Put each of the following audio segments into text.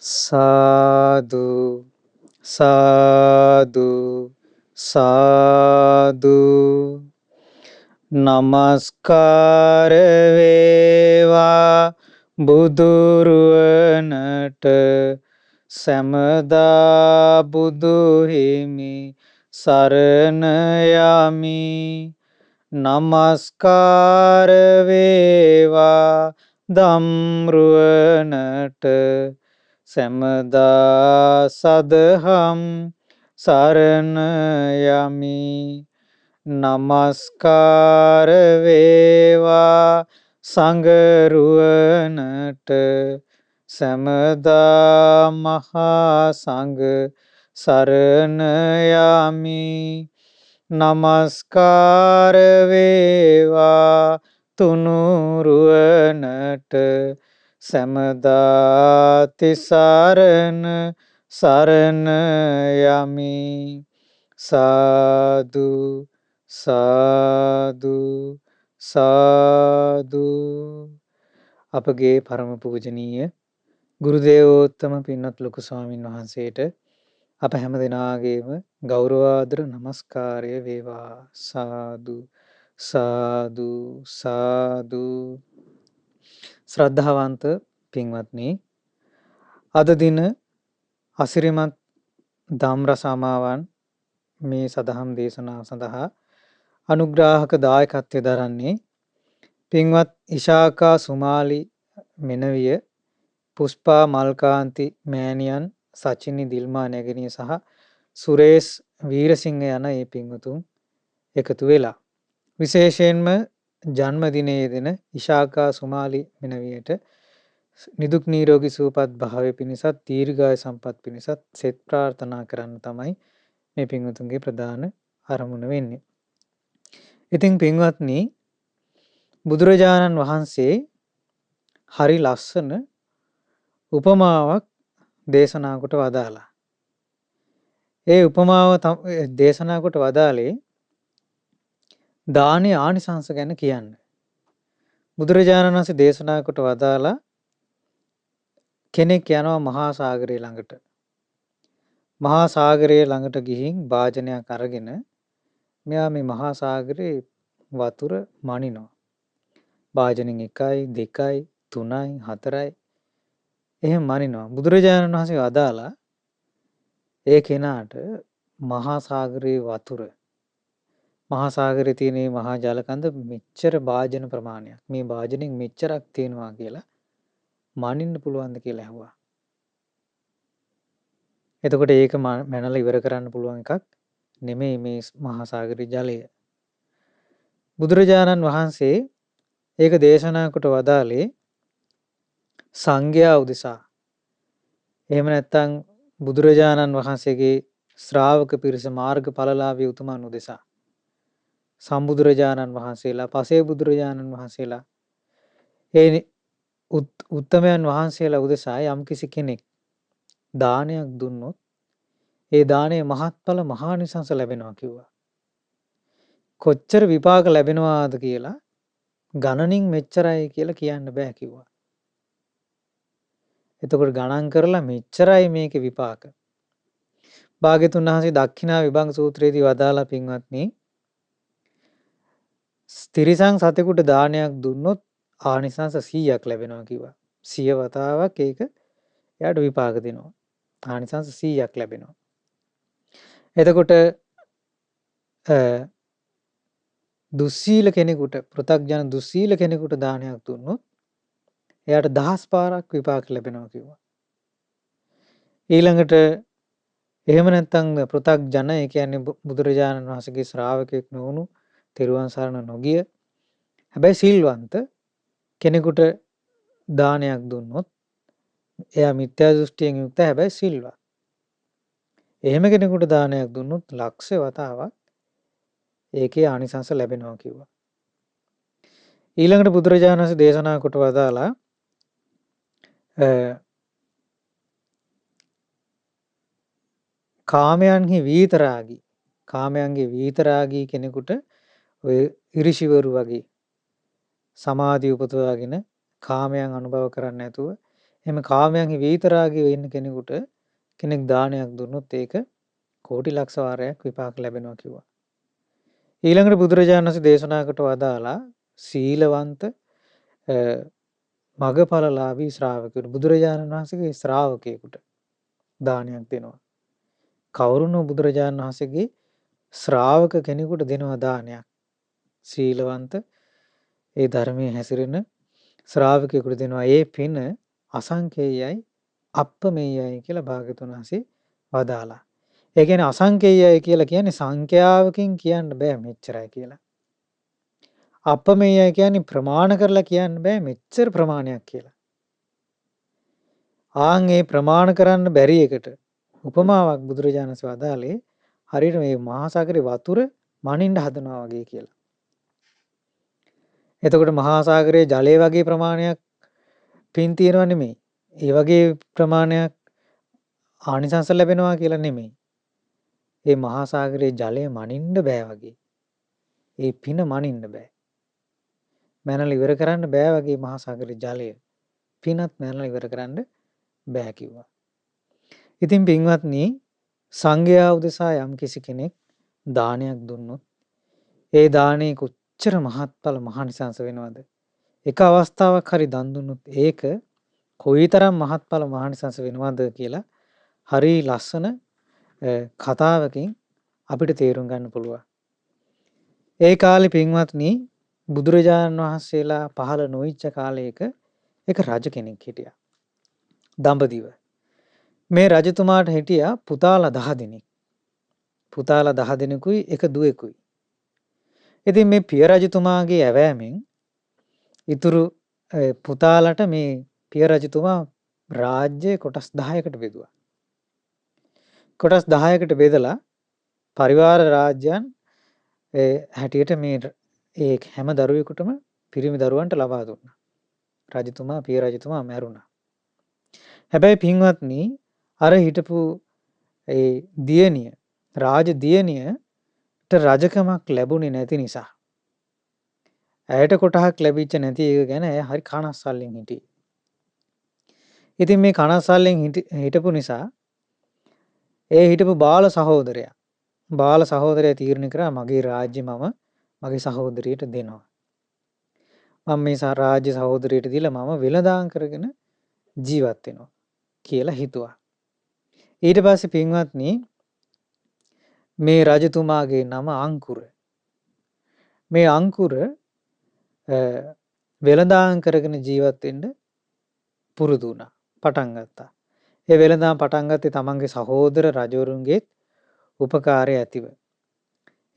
සාදු සාදු සාදු නමස්කාර වේවා බුදුරුවනට සැමදා බුදු හිමි සරණ යමි නමස්කාර වේවා ධම්රුවනට සැමදා සදහම් සරණ යමි නමස්කාර වේවා සංඝරුවනට සැමදා මහා සංඝ සරණ යමි නමස්කාර වේවා තුනුරුවනට සැමදා තිසරණ සරණ යමි සාදු සාදු සාදු අපගේ පරම පූජනීය ගුරු දේවෝත්තම පින්වත් ලොකු ස්වාමින් වහන්සේට අප හැම දෙනාගේම ගෞරවාදර නමස්කාරය වේවා සාදු සාදු සාදු ශ්‍රද්ධාවන්ත පින්වත්නි අද දින අසිරිමත් ධම් රස අමාවන් මේ සදහම් දේශනාව සඳහා අනුග්‍රාහක දායකත්වය දරන්නේ පින්වත් ඉශාකා සුමාලි මෙනවිය පුෂ්පා මල්කාන්ති මෑණියන් සචිනි දිල්මා නැගණිය සහ සුරේෂ් වීරසිංහ යන ඒ පින්වතුන් එකතු වෙලා විශේෂයෙන්ම ජන්මදිනයේ දෙන ඉශාකා සුමාලි මෙනවියට නිදුක් නිරෝගී සුවපත් භාවය පිණිසත් දීර්ඝායු සම්පත් පිණිසත් සෙත් ප්‍රාර්ථනා කරන්න තමයි මේ පින්වතුන්ගේ ප්‍රධාන අරමුණ වෙන්නේ. ඉතින් පින්වත්නි බුදුරජාණන් වහන්සේ හරි ලස්සන උපමාවක් දේශනා කොට වදාලා. ඒ උපමාව දේශනා කොට වදාලේ දානේ ආනිසංස ගැන කියන්න. බුදුරජාණන් වහන්සේ දේශනා කොට වදාලා කෙනෙක් යනවා මහා සාගරය ළඟට. මහා සාගරය ළඟට ගිහින් භාජනයක් අරගෙන මෙයා මේ මහා සාගරේ වතුර මනිනවා. භාජනෙන් 1යි 2යි 3යි 4යි එහෙම මනිනවා. බුදුරජාණන් වහන්සේ වදාලා ඒ කෙනාට මහා සාගරයේ වතුර මහා සාගරයේ තියෙන මේ මහා ජලකඳ මෙච්චර භාජන ප්‍රමාණයක් මේ භාජනෙන් මෙච්චරක් තියෙනවා කියලා මනින්න පුළුවන්ද කියලා ඇහුවා. එතකොට ඒක මැනලා ඉවර කරන්න පුළුවන් එකක් නෙමෙයි මේ මහා සාගරයේ ජලය. බුදුරජාණන් වහන්සේ ඒක දේශනා කොට වදාලේ සංඝයා උදෙසා. එහෙම නැත්නම් බුදුරජාණන් වහන්සේගේ ශ්‍රාවක පිරිස මාර්ගඵලලාභී උතුමන් උදෙසා. සම්බුදුරජාණන් වහන්සේලා, පසේ බුදුරජාණන් වහන්සේලා, ඒ උත්තමයන් වහන්සේලා උදෙසා යම්කිසි කෙනෙක් දානයක් දුන්නොත් ඒ දාණය මහත්ඵල මහානිසංස ලැබෙනවා කිව්වා. කොච්චර විපාක ලැබෙනවාද කියලා ගණනින් මෙච්චරයි කියලා කියන්න බෑ කිව්වා. එතකොට ගණන් කරලා මෙච්චරයි මේකේ විපාක. භාග්‍යතුන් වහන්සේ දක්ඛිනා විභංග සූත්‍රයේදී වදාලා පින්වත්නි තිරිසන් සතෙකුට දානයක් දුන්නොත් ආනිසංස 100ක් ලැබෙනවා කිව්වා. 100 වතාවක් ඒක එයාට විපාක දෙනවා. ආනිසංස 100ක් ලැබෙනවා. එතකොට දුස්සීල කෙනෙකුට පෘථග්ජන දුස්සීල කෙනෙකුට දානයක් දුන්නොත් එයාට 1000 පාරක් විපාක ලැබෙනවා කිව්වා. ඊළඟට එහෙම නැත්නම් පෘථග්ජන ඒ කියන්නේ බුදුරජාණන් වහන්සේගේ ශ්‍රාවකෙක් නොවුණු තෙරුවන් සරණ නොගිය හැබැයි සිල්වන්ත කෙනෙකුට දානයක් දුන්නොත් එයා මිත්‍යා දෘෂ්ටියෙන් යුක්ත හැබැයි සිල්වත්. එහෙම කෙනෙකුට දානයක් දුන්නොත් ලක්ෂ වතාවක් ඒකේ ආනිසංස ලැබෙනවා කිව්වා. ඊළඟට බුදුරජාණන් වහන්සේ දේශනා කොට වදාලා කාමයන්හි කාමයන්ගේ විතරාගී කෙනෙකුට ඔය ඉරිෂිවරු වගේ සමාධිය උපදවාගෙන කාමයන් අනුභව කරන්නේ නැතුව එහෙම කාමයන්හි විතරාගී වෙන්න කෙනෙකුට කෙනෙක් දානයක් දුන්නොත් ඒක කෝටි ලක්ෂ වාරයක් විපාක ලැබෙනවා කිව්වා. ඊළඟට බුදුරජාණන් වහන්සේ දේශනා කොට වදාලා සීලවන්ත මගඵලලාභී ශ්‍රාවකයෙකුට බුදුරජාණන් වහන්සේගේ ශ්‍රාවකයෙකුට දානයක් දෙනවා. කවුරුනෝ බුදුරජාණන් වහන්සේගේ ශ්‍රාවක කෙනෙකුට දෙනවා දානයක්. සීලවන්ත ඒ ධර්මයේ හැසිරෙන ශ්‍රාවකයෙකුට දෙනවා. ඒ පින අසංකේයයි අප්පමෙයයි කියලා භාග්‍යවතුන් වහන්සේ වදාලා. ඒ කියන්නේ අසංකේයයි කියලා කියන්නේ සංඛ්‍යාවකින් කියන්න බෑ මෙච්චරයි කියලා. අප්පමෙයයි කියන්නේ ප්‍රමාණ කරලා කියන්න බෑ මෙච්චර ප්‍රමාණයක් කියලා. ආන් ඒ ප්‍රමාණ කරන්න බැරි එකට උපමාවක් බුදුරජාණන් වහන්සේ වදාළේ හරියට මේ මහා සාගරේ වතුර මනින්න හදනවා වගේ කියලා. එතකොට මහා සාගරයේ ජලය වගේ ප්‍රමාණයක් පින් තියෙනව නෙමෙයි. ඒ වගේ ප්‍රමාණයක් ආනිසංස ලැබෙනවා කියලා නෙමෙයි. ඒ මහා සාගරයේ ජලය මනින්න බෑ වගේ. ඒ පින මනින්න බෑ. මනල ඉවර කරන්න බෑ වගේ මහා සාගරයේ ජලය පිනත් මනල ඉවර කරන්න බෑ කිව්වා. ඉතින් පින්වත්නි සංඝයා උදෙසා යම් කිසි කෙනෙක් දානයක් දුන්නොත් ඒ දානේ කොච්චර මහත්ඵල මහානිසංස වෙනවද? එක අවස්ථාවක් හරි දන් දුන්නොත් ඒක කොයිතරම් මහත්ඵල මහානිසංස වෙනවද කියලා හරි ලස්සන කතාවකින් අපිට තේරුම් ගන්න පුළුවන්. ඒ කාලේ පින්වත්නි බුදුරජාණන් වහන්සේලා පහළ නොවිච්ච කාලයක එක රජ කෙනෙක් හිටියා. දඹදිව. මේ රජතුමාට හිටියා පුතාලා 10 දෙනෙක්. පුතාලා 10 දෙනෙකුයි එක දුවෙකුයි. ඉතින් මේ පිය රජතුමාගේ ඇවෑමෙන් ඉතුරු පුතාලට මේ පිය රජතුමා රාජ්‍ය කොටස් 10කට බෙදුවා. කොටස් 10කට බෙදලා පරිවාර රාජ්‍යයන් හැටියට මේ ඒ හැම දරුවෙකුටම පිරිමි දරුවන්ට ලබා දුන්නා. රජතුමා පිය රජතුමා මැරුණා. හැබැයි පින්වත්නි අර හිටපු ඒ දියණිය රාජ දියණියට රජකමක් ලැබුණේ නැති නිසා ඇයට කොටහක් ලැබිච්ච නැති එක ගැන ඇය හරි කනස්සල්ලෙන් හිටියේ. ඉතින් මේ කනස්සල්ලෙන් හිටපු නිසා ඒ හිටපු බාල සහෝදරයා තීරණය කරා මගේ රාජ්‍ය මම මගේ සහෝදරියට දෙනවා. මම මේ රාජ්‍ය සහෝදරියට දීලා මම වෙළඳාම් කරගෙන ජීවත් වෙනවා කියලා හිතුවා. ඊට පස්සේ පින්වත්නි මේ රජතුමාගේ නම අංකුර. මේ අංකුර වෙළඳාම් කරගෙන ජීවත් වෙන්න පුරුදු වුණා. පටන් ගත්තා. ඒ වෙළඳාම් පටන් ගත්තේ තමන්ගේ සහෝදර රජවරුන්ගේ උපකාරය ඇතිව.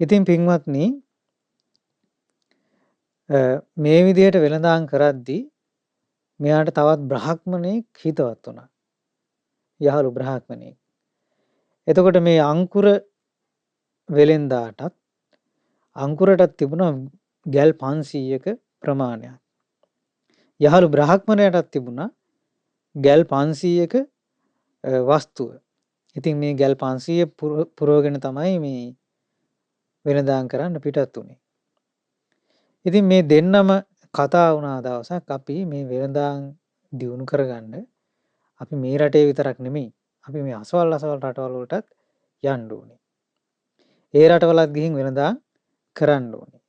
ඉතින් පින්වත්නි මේ විදිහට වෙළඳාම් කරද්දී මෙයාට තවත් බ්‍රාහ්මණෙක් හිතවත් වුණා. යහළු බ්‍රාහ්මණෙක්. එතකොට මේ අංකුර වෙලෙන්දාටත් අංකුරටත් තිබුණා ගැල් 500ක ප්‍රමාණයක්. යහළු බ්‍රාහ්මණයටත් තිබුණා ගැල් 500ක වස්තුව. ඉතින් මේ ගැල් 500 පුරවගෙන තමයි මේ වෙළඳාම් කරන්න පිටත් උනේ. ඉතින් මේ දෙන්නම කතා වුණා දවසක් අපි මේ වෙළඳාම් දියුණු කරගන්න අපි මේ රටේ විතරක් නෙමෙයි අපි මේ අසවල් රටවල් වලටත් යන්න ඕනේ. ඒ රටවලත් ගිහින් වෙළඳාම් කරන්න ඕනේ.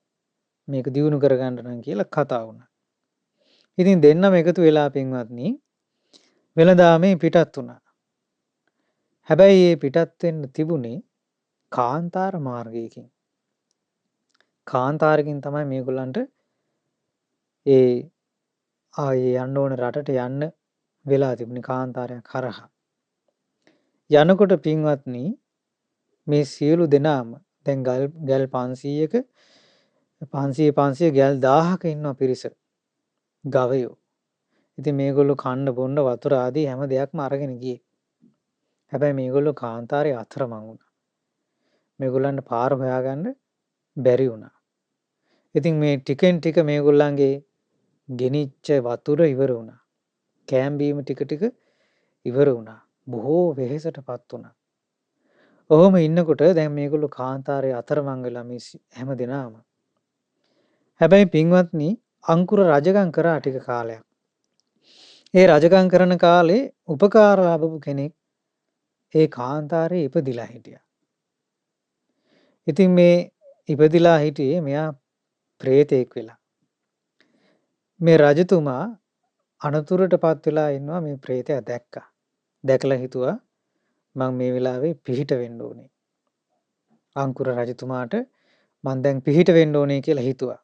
මේක දියුණු කරගන්න නම් කියලා කතා වුණා. ඉතින් දෙන්නම එකතු වෙලා පින්වත්නි වෙළඳාමේ පිටත් වුණා. හැබැයි මේ පිටත් වෙන්න තිබුණේ කාන්තාර මාර්ගයකින්. කාන්තාරකින් තමයි මේගොල්ලන්ට ආයේ යන්න ඕන රටට යන්න වෙලා තිබුණේ කාන්තාරයක් හරහා. යනකොට පින්වත්නි මේ සියලු දෙනාම දැන් ගල් 500ක 500 ගල් 1000ක ඉන්න පිරිස ගවයෝ. ඉතින් මේගොල්ලෝ කන්න බොන්න වතුර ආදී හැම දෙයක්ම අරගෙන ගියේ. හැබැයි මේගොල්ලෝ කාන්තාරේ අතරමං වුණා. මේගොල්ලන්ට පාර හොයාගන්න බැරි වුණා. ඉතින් මේ ටිකෙන් ටික මේගොල්ලන්ගේ ගෙනිච්ච වතුර ඉවර වුණා. කෑම බීම ටික ඉවර වුණා. බොහෝ වෙහෙසටපත් වුණා. ඔහොම ඉන්නකොට දැන් මේගොල්ලෝ කාන්තාරයේ අතරමං වෙලා මේ හැම දෙනාම. හැබැයි පින්වත්නි අංකුර රජකම් කරා ටික කාලයක්. ඒ රජකම් කරන කාලේ උපකාර ලැබපු කෙනෙක් ඒ කාන්තාරේ ඉපදිලා හිටියා. ඉතින් මේ ඉපදිලා හිටියේ මෙයා ප්‍රේතෙක් වෙලා. මේ රජතුමා අනතුරටපත් වෙලා ඉන්නවා මේ ප්‍රේතයා දැක්කා. දැකලා හිතුවා මං මේ වෙලාවේ පිහිට වෙන්න ඕනේ. අංකුර රජතුමාට මං දැන් පිහිට වෙන්න ඕනේ කියලා හිතුවා.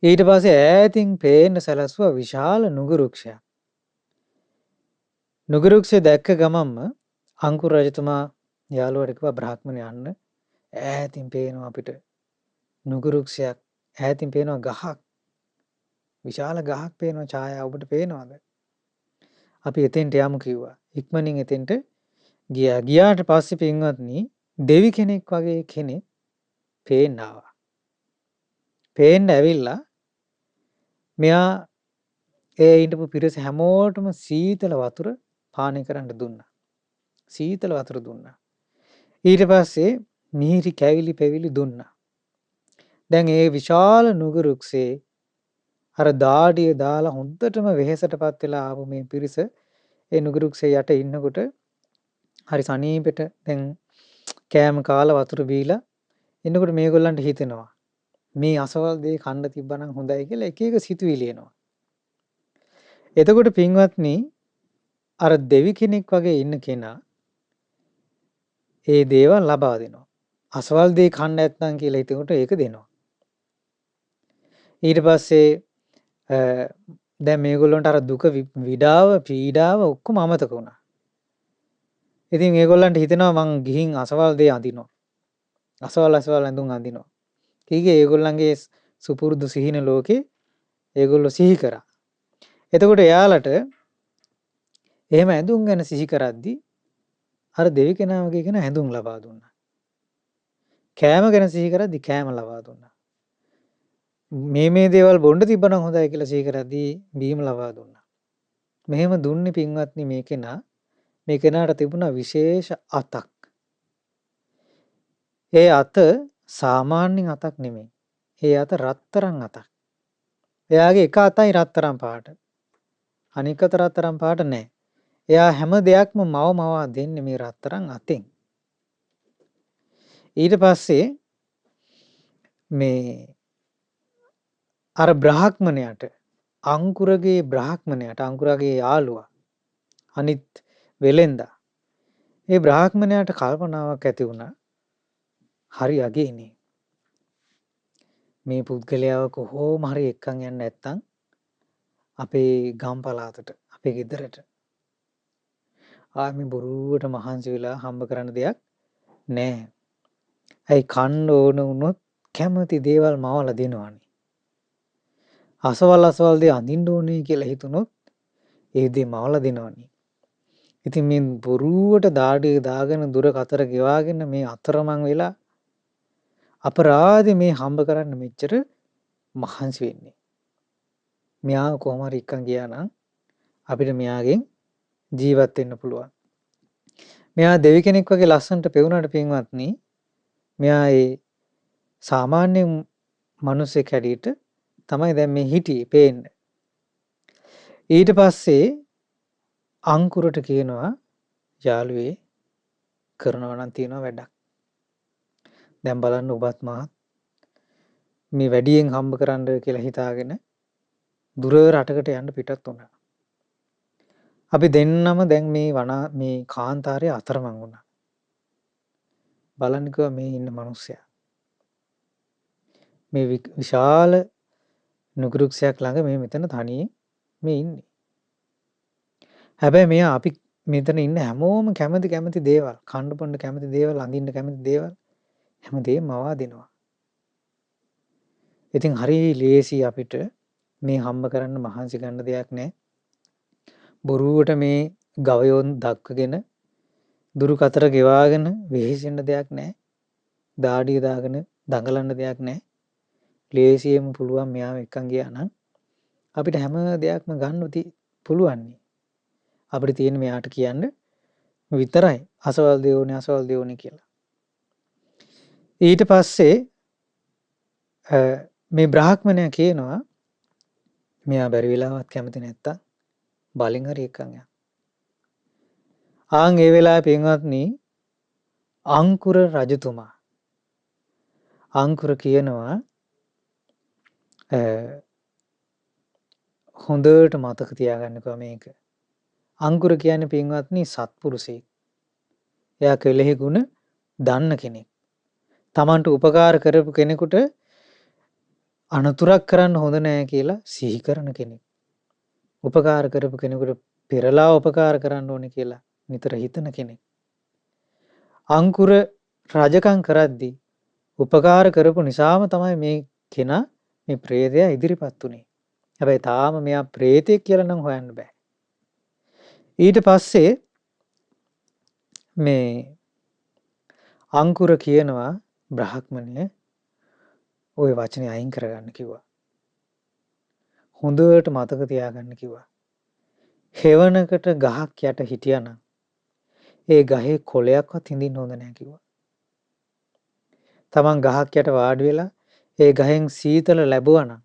ඊට පස්සේ ඈතින් පේන්න සැලසුවා විශාල නුගරුක්ෂයක්. නුගරුක්ෂය දැක්ක ගමන්ම අංකුර රජතුමා යාළුවාට කිව්වා බ්‍රාහ්මණය යන්න ඈතින් පේනවා අපිට නුගරුක්ෂයක් ඈතින් පේනවා ගහක් විශාල ගහක් පේනවා ඡායාව ඔබට පේනවද? අපි එතෙන්ට යමු කිව්වා. ඉක්මනින් එතෙන්ට ගියා. ගියාට පස්සේ පින්වත්නි දෙවි කෙනෙක් වගේ කෙනෙක් පේන්න ආවා. පේන්න ඇවිල්ලා මෙයා ඒ හිටපු පිරිස හැමෝටම සීතල වතුර පානය කරන්න දුන්නා. සීතල වතුර දුන්නා. ඊට පස්සේ මිහිරි කැවිලි පෙවිලි දුන්නා. දැන් ඒ විශාල නුගරුක්සේ අර දාඩිය දාලා හොඳටම වෙහෙසටපත් වෙලා ආපු මේ පිරිස ඒ නුගරුක්සේ යට ඉන්නකොට හරි සනීපෙට දැන් කෑම කාලා වතුර බීලා එන්නකොට මේගොල්ලන්ට හිතෙනවා මේ අසවල් දේ කන්න තිබ්බනම් හොඳයි කියලා එක එක සිතුවිලි එනවා. එතකොට පින්වත්නි අර දෙවි කෙනෙක් වගේ ඉන්න කෙනා ඒ දේවල් ලබා දෙනවා. අසවල් දේ කන්න නැත්නම් කියලා හිතනකොට ඒක දෙනවා. ඊට පස්සේ දැන් මේගොල්ලන්ට අර දුක විඩාව පීඩාව ඔක්කොම අමතක වුණා. ඉතින් මේගොල්ලන්ට හිතෙනවා මං ගිහින් අසවල් දේ අඳිනවා. අසවල් ඇඳුම් අඳිනවා. කීගේ ඒගොල්ලන්ගේ සුපුරුදු සිහින ලෝකේ ඒගොල්ලෝ සිහි කරා. එතකොට එයාලට එහෙම ඇඳුම් ගැන සිහි කරද්දි අර දෙවි කෙනා වගේ කෙනා ඇඳුම් ලබා දුන්නා. කෑම ගැන සිහි කරද්දි කෑම ලබා දුන්නා. මේ දේවල් බොන්න තිබ්බනම් හොඳයි කියලා සිහි කරද්දී බීම ලබා දුන්නා. මෙහෙම දුන්නේ පින්වත්නි මේ කෙනාට තිබුණා විශේෂ අතක්. ඒ අත සාමාන්‍ය අතක් නෙමෙයි. ඒ අත රත්තරන් අතක්. එයාගේ එක අතයි රත්තරන් පාට. අනික අත රත්තරන් පාට නෑ. එයා හැම දෙයක්ම මවමවා දෙන්නේ මේ රත්තරන් අතෙන්. ඊට පස්සේ මේ අර බ්‍රාහ්මණයට අංකුරගේ යාළුවා අනිත් වෙලෙන්දා ඒ බ්‍රාහ්මණයට කල්පනාවක් ඇති වුණා හරි අගේනේ මේ පුද්ගලයාව කොහොම හරි එක්කන් යන්න නැත්තම් අපේ ගම් පළාතට අපේ ගෙදරට ආමි බොරුවට මහන්සි වෙලා හම්බ කරන්න දෙයක් නැහැ. ඇයි කන්න ඕන වුණොත් කැමති දේවල් මවලා දෙනවනේ. අසවල් දේ අඳින්න ඕනේ කියලා හිතුනොත් ඒ දේ මවලා දෙනවනේ. ඉතින් මේ බොරුවට දාඩිය දාගෙන දුර කතර ගෙවාගෙන මේ අතරමං වෙලා අපරාධේ මේ හම්බ කරන්න මෙච්චර මහන්සි වෙන්නේ. මෙයා කොහොම හරි එක්කන් ගියා නම් අපිට මෙයාගෙන් ජීවත් වෙන්න පුළුවන්. මෙයා දෙවි කෙනෙක් වගේ ලස්සනට පෙවුනට පින්වත්නි මෙයා ඒ සාමාන්‍ය මිනිස්සෙක් හැටියට තමයි දැන් මේ හිටියේ පේන්න. ඊට පස්සේ අංකුරට කියනවා යාළුවේ කරනවා නම් තියෙනවා වැඩක්. දැන් බලන්න ඔබත් මාත් මේ වැඩියෙන් හම්බ කරන්න කියලා හිතාගෙන දුර රටකට යන්න පිටත් වුණා. අපි දෙන්නම දැන් මේ කාන්තාරයේ අතරමං වුණා. බලන්නකෝ මේ ඉන්න මිනිස්සයා. මේ විශාල නුගරුක්ෂයක් ළඟ මේ මෙතන තනියෙන් මේ ඉන්නේ. හැබැයි මෙයා අපි මෙතන ඉන්න හැමෝම කැමති දේවල්, කන්න බොන්න කැමති දේවල්, අඳින්න කැමති දේවල් හැමදේම මවා දෙනවා. ඉතින් හරි ලේසි අපිට මේ හම්බ කරන්න මහන්සි ගන්න දෙයක් නැහැ. බොරුවට මේ ගවයෝන් දක්වගෙන දුරු කතර ගෙවාගෙන වෙහෙසෙන්න දෙයක් නැහැ. දාඩිය දාගෙන දඟලන්න දෙයක් නැහැ. ලේසියෙම පුළුවන් මෙයාව එක්කන් ගියා නම් අපිට හැම දෙයක්ම ගන්න පුළුවන්. අපිට තියෙන මෙයාට කියන්න විතරයි අසවල් දෙවෝනේ කියලා. ඊට පස්සේ මේ බ්‍රාහ්මණයා කියනවා මෙයා බැරි වෙලාවත් කැමති නැත්තම් බලෙන් හරි එක්කන් යන්න. ආන් ඒ වෙලාවේ පින්වත්නි අංකුර රජතුමා අංකුර කියනවා හොඳට මතක තියාගන්නකෝ මේක. අංකුර කියන්නේ පින්වත්නි සත්පුරුෂයෙක්. එයා කෙලෙහි ගුණ දන්න කෙනෙක්. Tamanට උපකාර කරපු කෙනෙකුට අනතුරක් කරන්න හොඳ නෑ කියලා සිහි කරන කෙනෙක්. උපකාර කරපු කෙනෙකුට පෙරලා උපකාර කරන්න ඕනේ කියලා නිතර හිතන කෙනෙක්. අංකුර රජකම් කරද්දී උපකාර කරපු නිසාම තමයි මේ කෙනා මේ ප්‍රේතයා ඉදිරිපත් උනේ. හැබැයි තාම මෙයා ප්‍රේතෙක් කියලා නම් හොයන්න බෑ. ඊට පස්සේ මේ අංකුර කියනවා බ්‍රහ්මණය ওই වචනේ අයින් කරගන්න කිව්වා. හොඳට මතක තියාගන්න කිව්වා. හෙවණකට ගහක් යට හිටියානම් ඒ ගහේ කොළයක්වත් හිඳින්න හොඳ නැහැ කිව්වා. තමන් ගහක් යට වාඩි වෙලා ඒ ගහෙන් සීතල ලැබුවා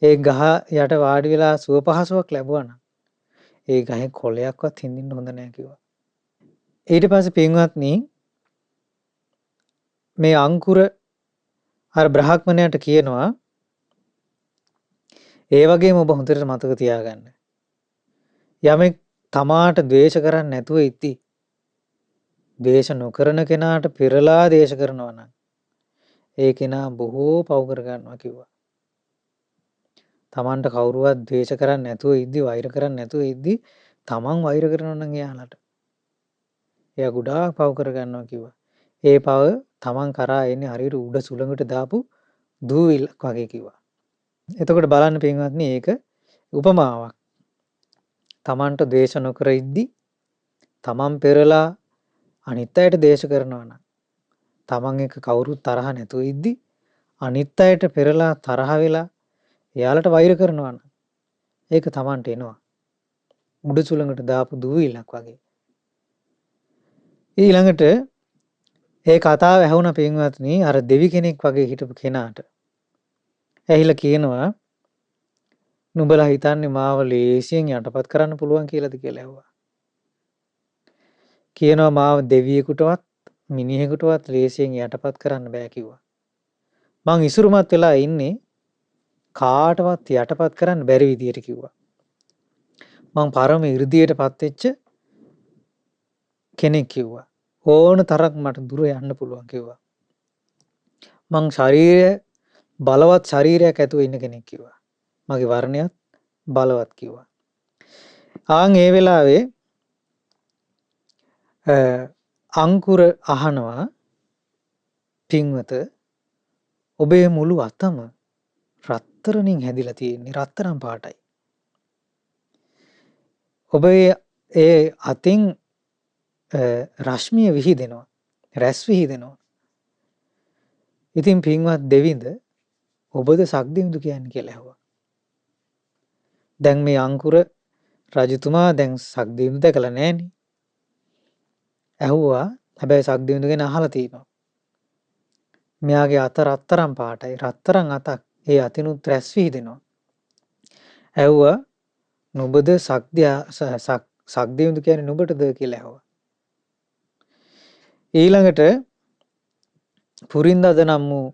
ඒ ගහ යට වාඩි වෙලා සුව පහසුවක් ලැබුවා ඒ ගහේ කොළයක්වත් හිඳින්න හොඳ නැහැ කිව්වා. ඊට පස්සේ පින්වත්නි මේ අංකුර අර බ්‍රහ්මණයට කියනවා ඒ වගේම ඔබ හොඳට මතක තියාගන්න. යමෙක් තමාට ද්වේෂ කරන්නේ නැතුව ඉති. ද්වේෂ නොකරන කෙනාට පෙරලා ද්වේෂ කරනවා නම් ඒ කෙනා බොහෝ පව් කර ගන්නවා කිව්වා. තමන්ට කවුරුවත් ද්වේෂ කරන්නේ නැතුව ඉද්දි වෛර කරන්නේ නැතුව ඉද්දි තමන් වෛර කරනවා නම් එයාලට එයා ගොඩාක් පව් කර ගන්නවා කිව්වා. ඒ පව තමන් කරා එන්නේ හරියට උඩ සුළඟට දාපු දූවිලක් වගේ කිව්වා. එතකොට බලන්න පින්වත්නි ඒක උපමාවක්. තමන්ට ද්වේෂ නොකර ඉද්දි තමන් පෙරලා අනිත් අයට ද්වේෂ කරනවා නම් තමන් එක කවුරුත් තරහ නැතුව ඉද්දි අනිත් අයට පෙරලා තරහ වෙලා එයාලට වෛර කරනවා නම් ඒක තමන්ට එනවා. උඩ සුළඟට දාපු දූවිලක් වගේ. ඊළඟට ඒ කතාව ඇහුණ පින්වත්නි අර දෙවි කෙනෙක් වගේ හිටපු කෙනාට ඇහිලා කියනවා නුඹලා හිතන්නේ මාව ලේසියෙන් යටපත් කරන්න පුළුවන් කියලාද කියලා ඇහුවා. කියනවා මාව දෙවියෙකුටවත් මිනිහෙකුටවත් ලේසියෙන් යටපත් කරන්න බෑ කිව්වා. මං ඉසුරුමත් වෙලා ඉන්නේ කාටවත් යටපත් කරන්න බැරි විදියට කිව්වා. මං පරම 이르දියටපත් වෙච්ච කෙනෙක් කිව්වා. ඕන තරක් මට දුර යන්න පුළුවන් කිව්වා. මං බලවත් ශරීරයක් ඇතුව ඉන්න කෙනෙක් කිව්වා. මගේ වර්ණයත් බලවත් කිව්වා. ආන් ඒ වෙලාවේ අංකුර අහනවා පින්වත ඔබේ මුළු අතම රත්තරනින් හැදිලා තියෙන්නේ රත්තරන් පාටයි. ඔබේ ඒ අතින් රශ්මිය විහිදෙනවා රැස් විහිදෙනවා. ඉතින් පින්වත් දෙවිඳ ඔබද සක්දිවිඳු කියන්නේ කියලා ඇහුවා. දැන් මේ අංකුර රජතුමා දැන් සක්දිවිඳු දැකලා නැහනේ. ඇහුවා හැබැයි සක්දිවිඳු ගැන අහලා තියෙනවා. මෙයාගේ අත රත්තරන් පාටයි රත්තරන් අතක් ඒ අතිනුත් රැස් විහිදෙනවා. ඇහුවා නුඹද සක්දිවිඳු කියන්නේ නුඹටද කියලා ඇහුවා. ඊළඟට පුරින්දද නම් වූ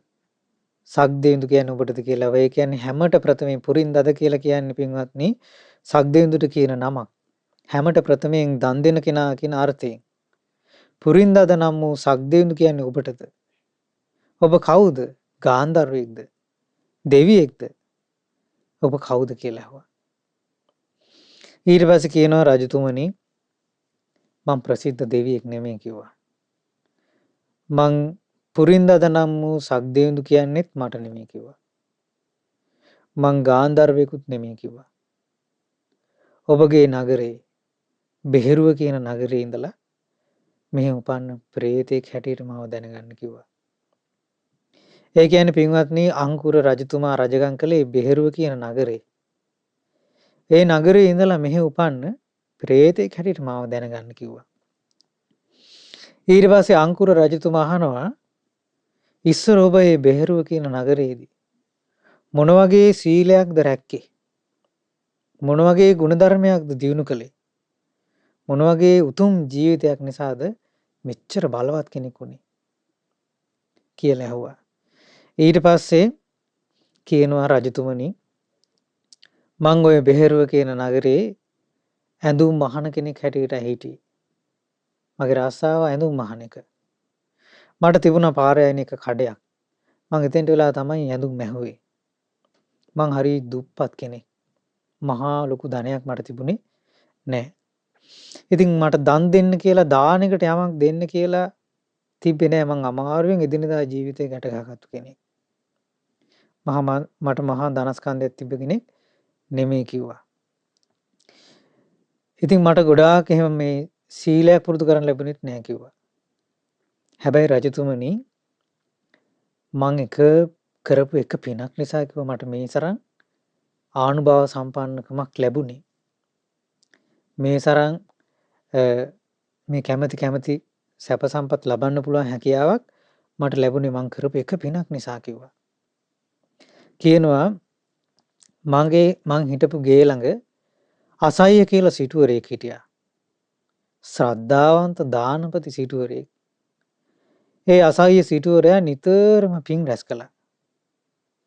සක්දිවිඳු කියන්නේ ඔබටද කියලා. ඒ කියන්නේ හැමට ප්‍රථමයෙන් පුරින්දද කියලා කියන්නේ පින්වත්නි සක්දිවිඳුට කියන නමක්. හැමට ප්‍රථමයෙන් දන් දෙන කෙනා කියන අර්ථයෙන්. පුරින්දද නම් වූ සක්දිවිඳු කියන්නේ ඔබටද? ඔබ කවුද? ගාන්ධර්වයෙක්ද? දෙවියෙක්ද? ඔබ කවුද කියලා ඇහුවා. ඊට පස්සේ කියනවා රජතුමනි මම ප්‍රසිද්ධ දෙවියෙක් නෙමෙයි කිව්වා. මං පුරින්දද නම් වූ සක්දිවිඳු කියන්නේත් මට නෙමෙයි කිව්වා. මං ගාන්ධර්වයෙකුත් නෙමෙයි කිව්වා. ඔබගේ නගරේ බෙහෙරුව කියන නගරේ ඉඳලා මෙහි උපන්න ප්‍රේතෙක් හැටියට මම දැනගන්න කිව්වා. ඒ කියන්නේ පින්වත්නි අංකුර රජතුමා රජගම් කළේ බෙහෙරුව කියන නගරේ. ඒ නගරේ ඉඳලා මෙහි උපන්න ප්‍රේතෙක් හැටියට මම දැනගන්න කිව්වා. ඊට පස්සේ අංකුර රජතුමා අහනවා ඉස්සර ඔබ මේ බෙහෙරුව කියන නගරේදී මොන වගේ සීලයක්ද රැක්කේ? මොන වගේ ගුණධර්මයක්ද දියුණු කළේ? මොන වගේ උතුම් ජීවිතයක් නිසාද මෙච්චර බලවත් කෙනෙක් වුනේ කියලා ඇහුවා. ඊට පස්සේ කියනවා රජතුමනි මං ඔය බෙහෙරුව කියන නගරේ ඇඳුම් මහන කෙනෙක් හැටියට හිටියේ. මගේ රස්සාව ඇඳුම් මහන එක. මට තිබුණා පාරේ යන එක කඩයක්. මං එතෙන්ට වෙලා තමයි ඇඳුම් මැහුවේ. මං හරි දුප්පත් කෙනෙක්. මහා ලොකු ධනයක් මට තිබුණේ නැහැ. ඉතින් මට දන් දෙන්න කියලා දානෙකට යමක් දෙන්න කියලා තිබ්බේ නැහැ. මං අමාරුවෙන් එදිනදා ජීවිතේ ගැට ගහගත්තු කෙනෙක්. මට මහා ධනස්කන්ධයක් තිබ්බ කෙනෙක් නෙමෙයි කිව්වා. ඉතින් මට ගොඩාක් එහෙම මේ සීලයක් පුරුදු කරන්න ලැබුණෙත් නැහැ කිව්වා. හැබැයි රජතුමනි මං කරපු එක පිනක් නිසා කිව්වා මට මේ තරම් ආනුභාව සම්පන්නකමක් ලැබුණේ. මේ තරම් මේ කැමැති සැප සම්පත් ලබන්න පුළුවන් හැකියාවක් මට ලැබුණේ මං කරපු එක පිනක් නිසා කිව්වා. කියනවා මං හිටපු ගේ ළඟ අසහ්‍ය කියලා සිටුවරයෙක් හිටියා. ශ්‍රද්ධාවන්ත දානපති සිටුවරයෙක්. ඒ අසහ්‍ය සිටුවරයා නිතරම පින් රැස් කළා.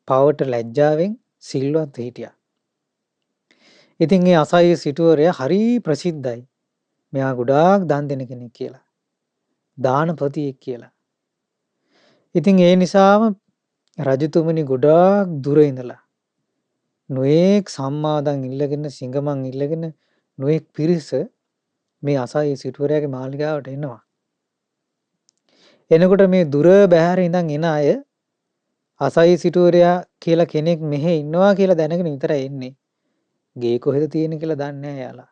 පවට ලැජ්ජාවෙන් සිල්වත් හිටියා. ඉතින් ඒ අසහ්‍ය සිටුවරයා හරි ප්‍රසිද්ධයි. මෙයා ගොඩාක් දන් දෙන කෙනෙක් කියලා. දානපතියෙක් කියලා. ඉතින් ඒ නිසාම රජතුමනි ගොඩාක් දුර ඉඳලා නොඑක් සම්මාදන් ඉල්ලගෙන සිඟමන් ඉල්ලගෙන නොඑක් පිරිස මේ අසහ්‍ය සිටුවරයාගේ මාලිගාවට එනවා. එනකොට මේ දුර බැහැර ඉඳන් එන අය අසහ්‍ය සිටුවරයා කියලා කෙනෙක් මෙහෙ ඉන්නවා කියලා දැනගෙන විතරයි එන්නේ. ගේ කොහෙද තියෙන කියලා දන්නේ නැහැ යාලා.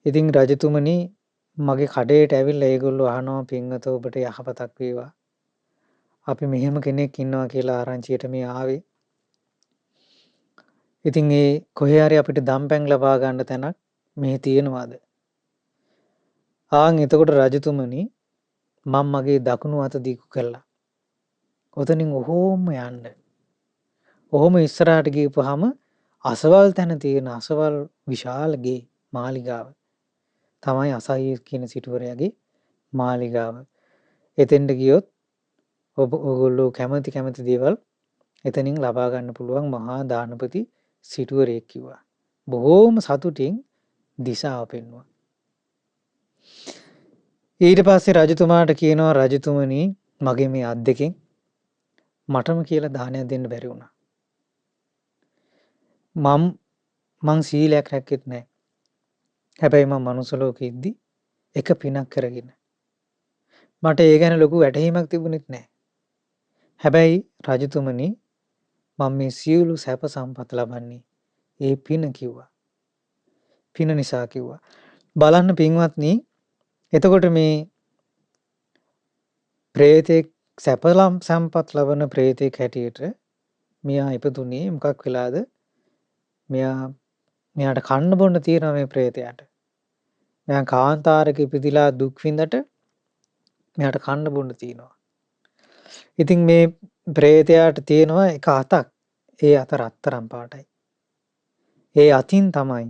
ඉතින් රජතුමනි මගේ කඩේට ඇවිල්ලා ඒගොල්ලෝ අහනවා පින්වත ඔබට යහපතක් වේවා. අපි මෙහෙම කෙනෙක් ඉන්නවා කියලා ආරංචියට මේ ආවේ. ඉතින් ඒ කොහේ හරි අපිට දම්පැන් ලබා ගන්න තැනක් මේ තියෙනවාද? එතකොට රජතුමනි මම මගේ දකුණු අත දිගු කළා. ඔතනින් ඔහොම යන්න. ඔහොම ඉස්සරහට ගිහපුවාම අසවල් තැන තියෙන අසවල් විශාල ගේ මාලිගාව තමයි අසහ්‍ය කියන සිටුවරයාගේ මාලිගාව. එතෙන්ට ගියොත් ඔයගොල්ලෝ කැමති දේවල් එතනින් ලබා ගන්න පුළුවන් මහා දානපති සිටුවරයෙක් කිව්වා. බොහෝම සතුටින් දිශාව පෙන්වුවා. ඊට පස්සේ රජතුමාට කියනවා රජතුමනි මගේ මේ අත් දෙකෙන් මටම කියලා දානයක් දෙන්න බැරි වුණා. මං සීලයක් රැක්කෙත් නැහැ. හැබැයි මම මනුස්ස ලෝකෙ ඉද්දි එක පිනක් කරගෙන මට ඒ ගැන ලොකු වැටහීමක් තිබුණෙත් නැහැ. හැබැයි රජතුමනි මම මේ සියලු සැප සම්පත් ලබන්නේ ඒ පින කිව්වා. පින නිසා කිව්වා. බලන්න පින්වත්නි එතකොට මේ ප්‍රේතෙක් සැපලම් සම්පත් ලබන ප්‍රේතෙක් හැටියට මෙයා ඉපදුනේ මොකක් වෙලාද? මෙයාට කන්න බොන්න තියෙනවා මේ ප්‍රේතයාට. මෙයා කාන්තාරක ඉපදිලා දුක් විඳට මෙයාට කන්න බොන්න තියෙනවා. ඉතින් මේ ප්‍රේතයාට තියෙනවා එක අතක්. ඒ අත රත්තරන් පාටයි. ඒ අතින් තමයි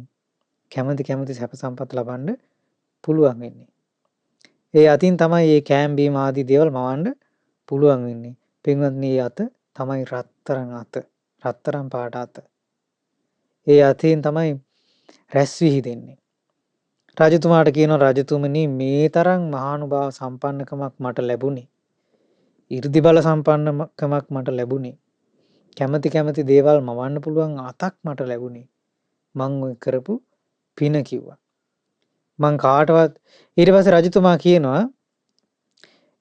කැමති සැප සම්පත් ලබන්න පුළුවන් වෙන්නේ. ඒ අතින් තමයි මේ කෑම් බීම ආදී දේවල් මවන්න පුළුවන් වෙන්නේ. පින්වත්නි මේ අත තමයි රත්තරන් අත. රත්තරන් පාට අත. ඒ අතින් තමයි රැස් විහිදෙන්නේ. රජතුමාට කියනවා රජතුමනි මේ තරම් මහානුභාව සම්පන්නකමක් මට ලැබුණේ. 이르දි බල සම්පන්නකමක් මට ලැබුණේ. කැමති දේවල් මවන්න පුළුවන් අතක් මට ලැබුණේ. මං ඔය කරපු පින කිව්වා. මං කාටවත් ඊට පස්සේ රජතුමා කියනවා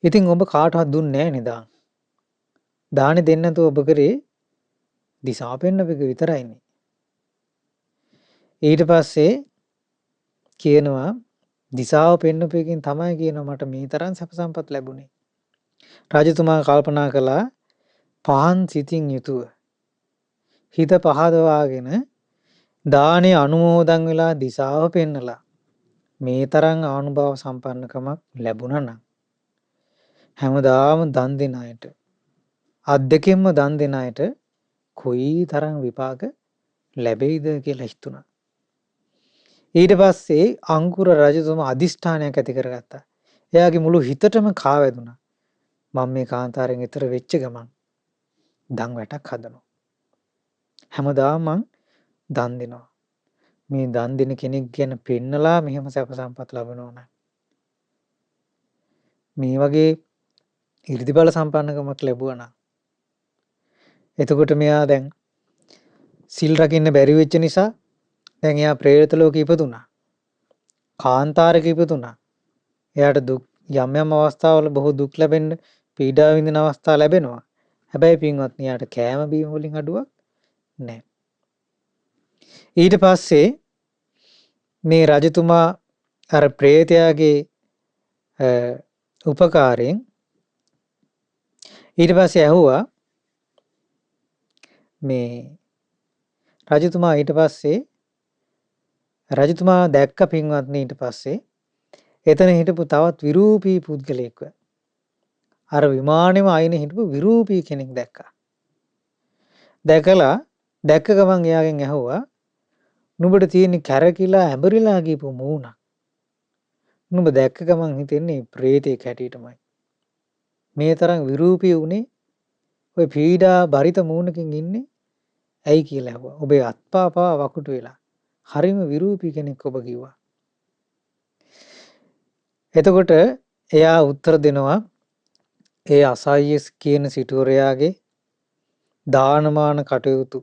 ඉතින් ඔබ කාටවත් දුන්නේ නැහැ නේද? දානි දෙන්න නැතුව ඔබ කරේ දිසා පෙන්නපෙක විතරයිනේ. ඊට පස්සේ කියනවා දිසාව පෙන්නපෙකින් තමයි කියනවා මට මේ තරම් සැප සම්පත් ලැබුණේ. රජතුමා කල්පනා කළා පහන් සිතින් යුතුව හිත පහදවාගෙන දානේ අනුමෝදන් වෙලා දිසාව පෙන්නලා මේ තරම් ආනුභාව සම්පන්නකමක් ලැබුණා නම් හැමදාම දන් දෙන අයට අත් දෙකෙන්ම දන් දෙන අයට කොයි තරම් විපාක ලැබෙයිද කියලා හිතුණා. ඊට පස්සේ අංකුර රජතුමා අදිෂ්ඨානයක් ඇති කරගත්තා. එයාගේ මුළු හිතටම කාවැදුණා. මම මේ කාන්තාරයෙන් ඈතර වෙච්ච ගමන් දන් වැටක් හදනවා. හැමදාම මං දන් දෙනවා. මේ දන් දෙන කෙනෙක් ගැන පෙන්නලා මෙහෙම සැප සම්පත් ලබනවා නම් මේ වගේ 이르දි බල සම්පන්නකමක් ලැබුවා නම් එතකොට මෙයා දැන් සිල් රකින්න බැරි වෙච්ච නිසා දැන් එයා പ്രേත ලෝකෙ ඉපදුනා. කාන්තාරයක ඉපදුනා. එයාට දුක් යම් යම් අවස්ථාවල බොහෝ දුක් ලැබෙන්න පීඩා විඳින අවස්ථා ලැබෙනවා. හැබැයි පින්වත්නි යාට කෑම බීම වලින් අඩුවක් නැහැ. ඊට පස්සේ මේ රජතුමා අර പ്രേතයාගේ උපකාරයෙන් ඊට පස්සේ ඇහුවා මේ රජතුමා ඊට පස්සේ රජතුමා දැක්ක පින්වත්නි ඊට පස්සේ එතන හිටපු තවත් විරූපී පුද්ගලයෙක්ව අර විමානෙම අයිනේ හිටපු විරූපී කෙනෙක් දැක්කා. දැක්ක ගමන් එයාගෙන් ඇහුවා නුඹට තියෙන කැරකිලා ඇඹරිලා ගියපු මූණ. නුඹ දැක්ක ගමන් හිතෙන්නේ ප්‍රේතෙක් හැටියටමයි. මේ තරම් විරූපී උනේ ඔය පීඩා බරිත මූණකින් ඉන්නේ ඇයි කියලා ඇහුවා. ඔබේ අත්පා පා වකුටු වෙලා. හරිම විරූපී කෙනෙක් ඔබ කිව්වා. එතකොට එයා උත්තර දෙනවා ඒ අසායිස් කියන සිටුවරයාගේ දානමාන කටයුතු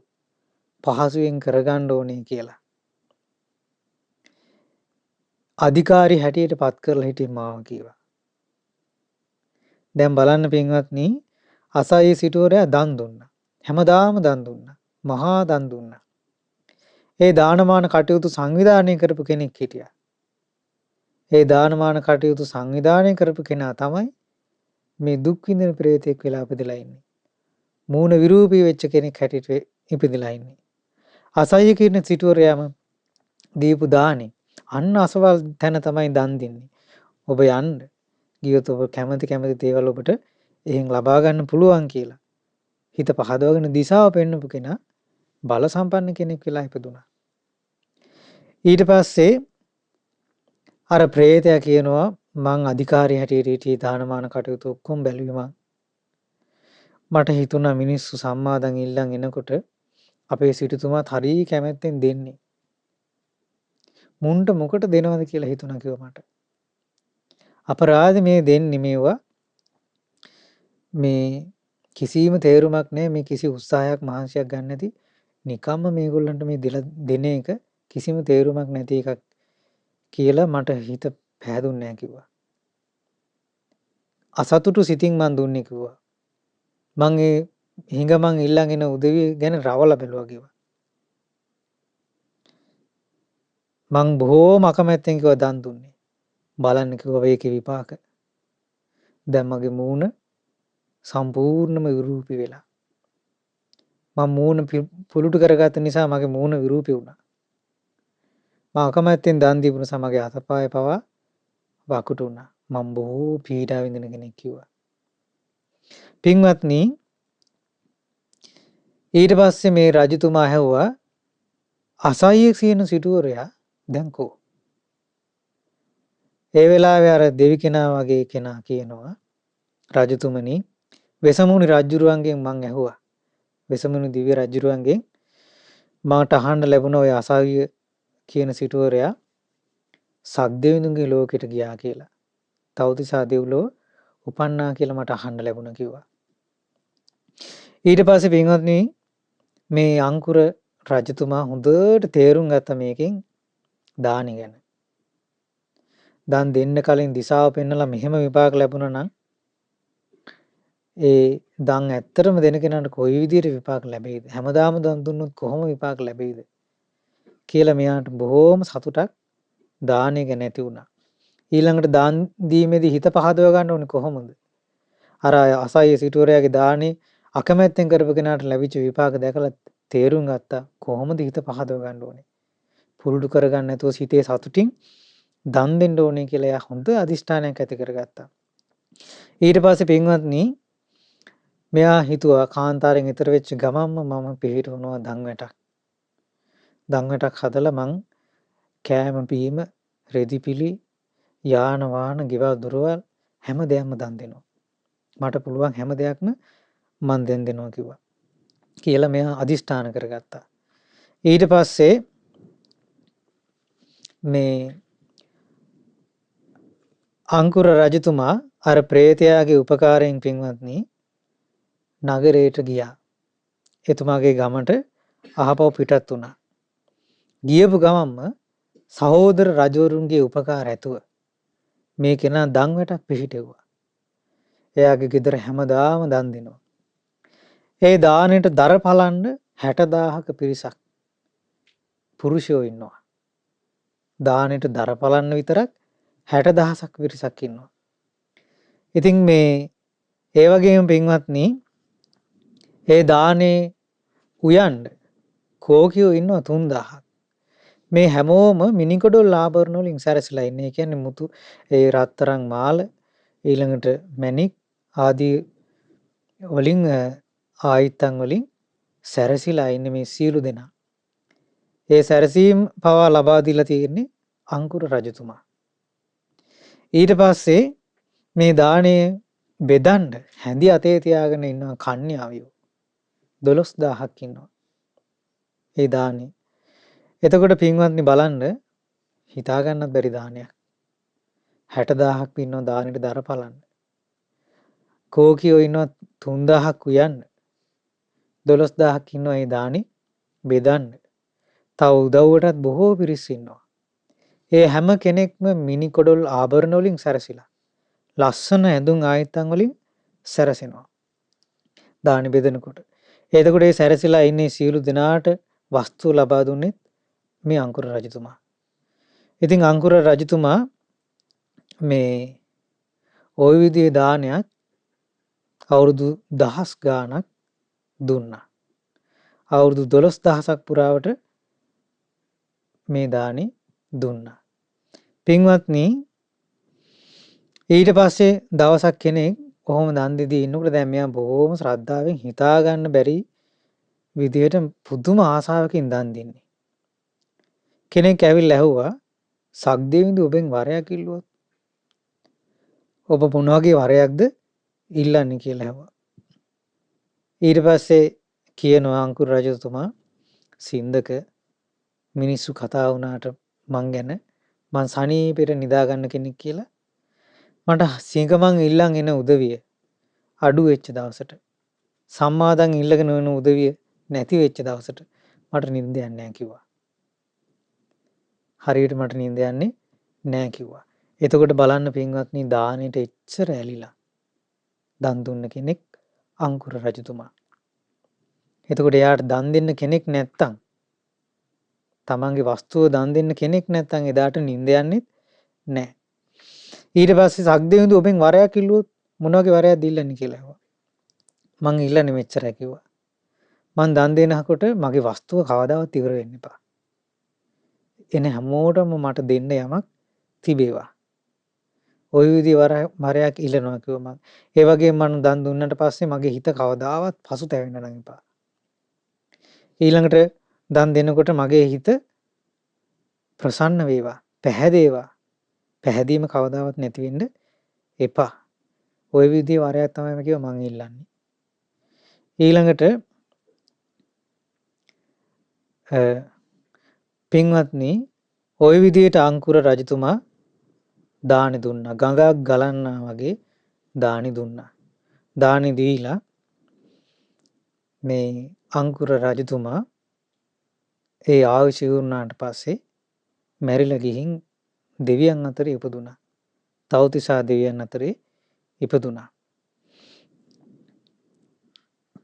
පහසුවෙන් කරගන්න ඕනේ කියලා. අධිකාරී හැටියට පත් කරලා හිටිය මාව කිව්වා. දැන් බලන්න පින්වත්නි අසායි සිටුවරයා දන් දුන්නා. හැමදාම දන් දුන්නා. මහා දන් දුන්නා. ඒ දානමාන කටයුතු සංවිධානය කරපු කෙනෙක් හිටියා. ඒ දානමාන කටයුතු සංවිධානය කරපු කෙනා තමයි මේ දුක් විඳින ප්‍රේතෙක් වෙලා ඉපදලා ඉන්නේ. මූණ විරූපී වෙච්ච කෙනෙක් හැටියට ඉපදලා ඉන්නේ. අසායි කියන සිටුවරයාම දීපු දානේ අන්න අසවල් තැන තමයි දන් දෙන්නේ. ඔබ යන්න ගියොත් ඔබ කැමති දේවල් ඔබට එහෙන් ලබා ගන්න පුළුවන් කියලා. හිත පහදවගෙන දිශාව පෙන්වපු කෙනා බල සම්පන්න කෙනෙක් වෙලා ඉපදුනා. ඊට පස්සේ අර ප්‍රේතයා කියනවා මං අධිකාරිය හැටියට හිටියේ දානමාන කටයුතු ඔක්කොම බැලුවේ මට හිතුණා මිනිස්සු සම්මාදන් ඉල්ලන් එනකොට අපේ සිටුතුමාත් හරිය කැමැත්තෙන් දෙන්නේ. මුන්ට මොකට දෙනවද කියලා හිතුණා කිව්වා මට. අපරාධ මේ දෙන්නේ මේවා මේ කිසිම තේරුමක් නැහැ මේ කිසි උත්සාහයක් මහන්සියක් ගන්න නැති නිකම්ම මේගොල්ලන්ට මේ දෙන එක කිසිම තේරුමක් නැති එකක් කියලා මට හිත පෑදුන්නේ නැහැ කිව්වා. අසතුටු සිතින් මං දුන්නේ කිව්වා. මං ඒ හිඟමන් ඉල්ලන් එන උදවිය ගැන රවලා බැලුවා කිව්වා. මං බොහෝම අකමැත්තෙන් කිව්වා දන් දුන්නේ. බලන්න කිව්වා ඒකේ විපාක. දැන් මගේ මූණ සම්පූර්ණම විරූපී වෙලා. මම මූණ පුලුටු කරගත්ත නිසා මගේ මූණ විරූපී වුණා. මම අකමැත්තෙන් දන් දීපු නිසා මගේ අතපය පවා වකුටු වුණා. මම බොහෝ පීඩා විඳින කෙනෙක් කිව්වා. පින්වත්නි ඊට පස්සේ මේ රජතුමා ඇහුවා අසායිය කියන සිටුවරයා දැන් කෝ? ඒ වෙලාවේ අර දෙවි කෙනා වගේ කෙනා කියනවා රජතුමනි වෙසමුණි රජුරුවන්ගෙන් මං ඇහුවා. වෙසමුණි දිව්‍ය රජුරුවන්ගෙන් මට අහන්න ලැබුණ ඔය අසාවිය කියන සිටුවරයා සක්දෙවිඳුන්ගේ ලෝකෙට ගියා කියලා. තව්තිසා දෙව්ලොව උපන්නා කියලා මට අහන්න ලැබුණා කිව්වා. ඊට පස්සේ පින්වත්නි මේ අංකුර රජතුමා හොඳට තේරුම් ගත්ත මේකෙන් දානි ගැන. දන් දෙන්න කලින් දිශාව පෙන්නලා මෙහෙම විපාක ලැබුණා නම් ඒ දන් ඇත්තටම දෙන කෙනාට කොයි විදියට විපාක ලැබෙයිද? හැමදාම දන් දුන්නොත් කොහොම විපාක ලැබෙයිද? කියලා මෙයාට බොහෝම සතුටක් දානෙ ගැන ඇති වුණා. ඊළඟට දාන් දීමේදී හිත පහදව ගන්න ඕනේ කොහොමද? අර අසාය සිටුවරයාගේ දානේ අකමැත්තෙන් කරපු කෙනාට ලැබිච්ච විපාක දැකලා තේරුම් ගත්තා කොහොමද හිත පහදව ගන්න ඕනේ. පුරුදු කරගන්න නැතුව සිතේ සතුටින් දන් දෙන්න ඕනේ කියලා එයා හොඳ අදිෂ්ඨානයක් ඇති කරගත්තා. ඊට පස්සේ පින්වත්නි මෙයා හිතුවා කාන්තාරයෙන් ඈතර වෙච්ච ගමන්ම මම පිළිහිටවනවා දන් වැටක්. දන් වැටක් හදලා මං කෑම පීම රෙදිපිලි යාන වාහන ගෙවල් දොරවල් හැම දෙයක්ම දන් දෙනවා. මට පුළුවන් හැම දෙයක්ම මං දෙනවා කිව්වා. කියලා මෙයා අදිෂ්ඨාන කරගත්තා. ඊට පස්සේ මේ අංකුර රජතුමා අර ප්‍රේතයාගේ උපකාරයෙන් පින්වත්නි නගරයට ගියා. එතුමාගේ ගමට අහපව පිටත් වුණා. ගියපු ගමන්ම සහෝදර රජවරුන්ගේ උපකාර ඇතුව මේ කෙනා දන් වැටක් පිහිටෙව්වා. එයාගේ ගෙදර හැමදාම දන් දෙනවා. ඒ දානෙට දර පලන්න 60000ක පිරිසක් පුරුෂයෝ ඉන්නවා. දානෙට දර පලන්න විතරක් 60000ක් පිරිසක් ඉන්නවා. ඉතින් මේ ඒ වගේම පින්වත්නි ඒ දානේ උයන්න කෝකියෝ ඉන්නවා 3000ක්. මේ හැමෝම මිනිකොඩොල් ආභරණ වලින් සැරසිලා ඉන්නේ. ඒ කියන්නේ මුතු ඒ රත්තරන් මාල ඊළඟට මණික් ආදී වලින් ආයිත්තන් වලින් සැරසිලා ඉන්නේ මේ සියලු දෙනා. ඒ සැරසීම් පවා ලබා දීලා තියෙන්නේ අංකුර රජතුමා. ඊට පස්සේ මේ දාණය බෙදන්න හැඳි අතේ තියාගෙන ඉන්නවා කන්‍යාවියෝ 12000ක් ඉන්නවා. ඒ දාණය. එතකොට පින්වත්නි බලන්න හිතා ගන්නත් බැරි දානයක්. 60000ක් ඉන්නවා දානෙට දර පලන්න. කෝකියෝ ඉන්නවා 3000ක් උයන්න. 12000ක් ඉන්නවා ඒ දානි බෙදන්න. තව උදව්වටත් බොහෝ පිරිස් ඉන්නවා. ඒ හැම කෙනෙක්ම මිනි කොඩොල් ආභරණ වලින් සැරසිලා. ලස්සන ඇඳුම් ආයතන් වලින් සැරසෙනවා. දානි බෙදනකොට. එතකොට ඒ සැරසිලා ඉන්නේ සියලු දෙනාට වස්තු ලබා දුන්නේ මේ අංකුර රජතුමා. ඉතින් අංකුර රජතුමා මේ ওই විදිහේ දානයක් අවුරුදු 1000 ගාණක් දුන්නා. අවුරුදු 12000ක් පුරාවට මේ දානි දුන්නා. පින්වත්නි ඊට පස්සේ දවසක් කෙනෙක් කොහොම දන් දෙදී ඉන්නකොට දැන් මෙයා බොහොම ශ්‍රද්ධාවෙන් හිතා ගන්න බැරි විදියට පුදුම ආසාවකින් දන් දෙන්නේ. කෙනෙක් ඇවිල්ලා ඇහුවා සක්දේවිඳු ඔබෙන් වරයක් ඉල්ලුවොත් ඔබ මොන වගේ වරයක්ද ඉල්ලන්නේ කියලා ඇහුවා. ඊට පස්සේ කියනවා අංකුර රජතුමා සින්දක මිනිස්සු කතා වුණාට මං ගැන මං සනීපෙට නිදා ගන්න කෙනෙක් කියලා මට සිංගමන් ඉල්ලන් එන උදවිය අඩු වෙච්ච දවසට සම්මාදන් ඉල්ලගෙන වෙන උදවිය නැති වෙච්ච දවසට මට නිින්ද යන්නේ නැහැ කිව්වා. හරියට මට නිින්ද යන්නේ නැහැ කිව්වා. එතකොට බලන්න පින්වත්නි දානෙට එච්චර ඇලිලා දන් දුන්න කෙනෙක් අංකුර රජතුමා. එතකොට එයාට දන් දෙන්න කෙනෙක් නැත්තම් තමන්ගේ වස්තුව දන් දෙන්න කෙනෙක් නැත්තම් එදාට නිින්ද යන්නේ නැහැ. ඊට පස්සේ සක්දේවිඳු ඔබෙන් වරයක් ඉල්ලුවොත් මොන වගේ වරයක්ද ඉල්ලන්නේ කියලා ඇහුවා. මං ඉල්ලන්නේ මෙච්චරයි කිව්වා. මං දන් දෙනකොට මගේ වස්තුව කවදාවත් ඉවර වෙන්න එපා. එන හැමෝටම මට දෙන්න යමක් තිබේවා. ওই විදිහ වරයක් ඉල්ලනවා කිව්වා මං. ඒ වගේම මම දන් දුන්නට පස්සේ මගේ හිත කවදාවත් පසුතැවෙන්න නම් එපා. ඊළඟට දන් දෙනකොට මගේ හිත ප්‍රසන්න වේවා, පැහැදේවා. පැහැදීම කවදාවත් නැති වෙන්න එපා. ওই විදිහේ වරයක් තමයි මම කිව්වා මං ඉල්ලන්නේ. ඊළඟට පින්වත්නි ওই විදිහට අංකුර රජතුමා දානි දුන්නා. ගඟක් ගලන්නා වගේ දානි දුන්නා. දානි දීලා මේ අංකුර රජතුමා ඒ ආයුෂ ඉවරනාට පස්සේ මැරිලා ගිහින් දෙවියන් අතරේ ඉපදුනා. තව්තිසා දෙවියන් අතරේ ඉපදුනා.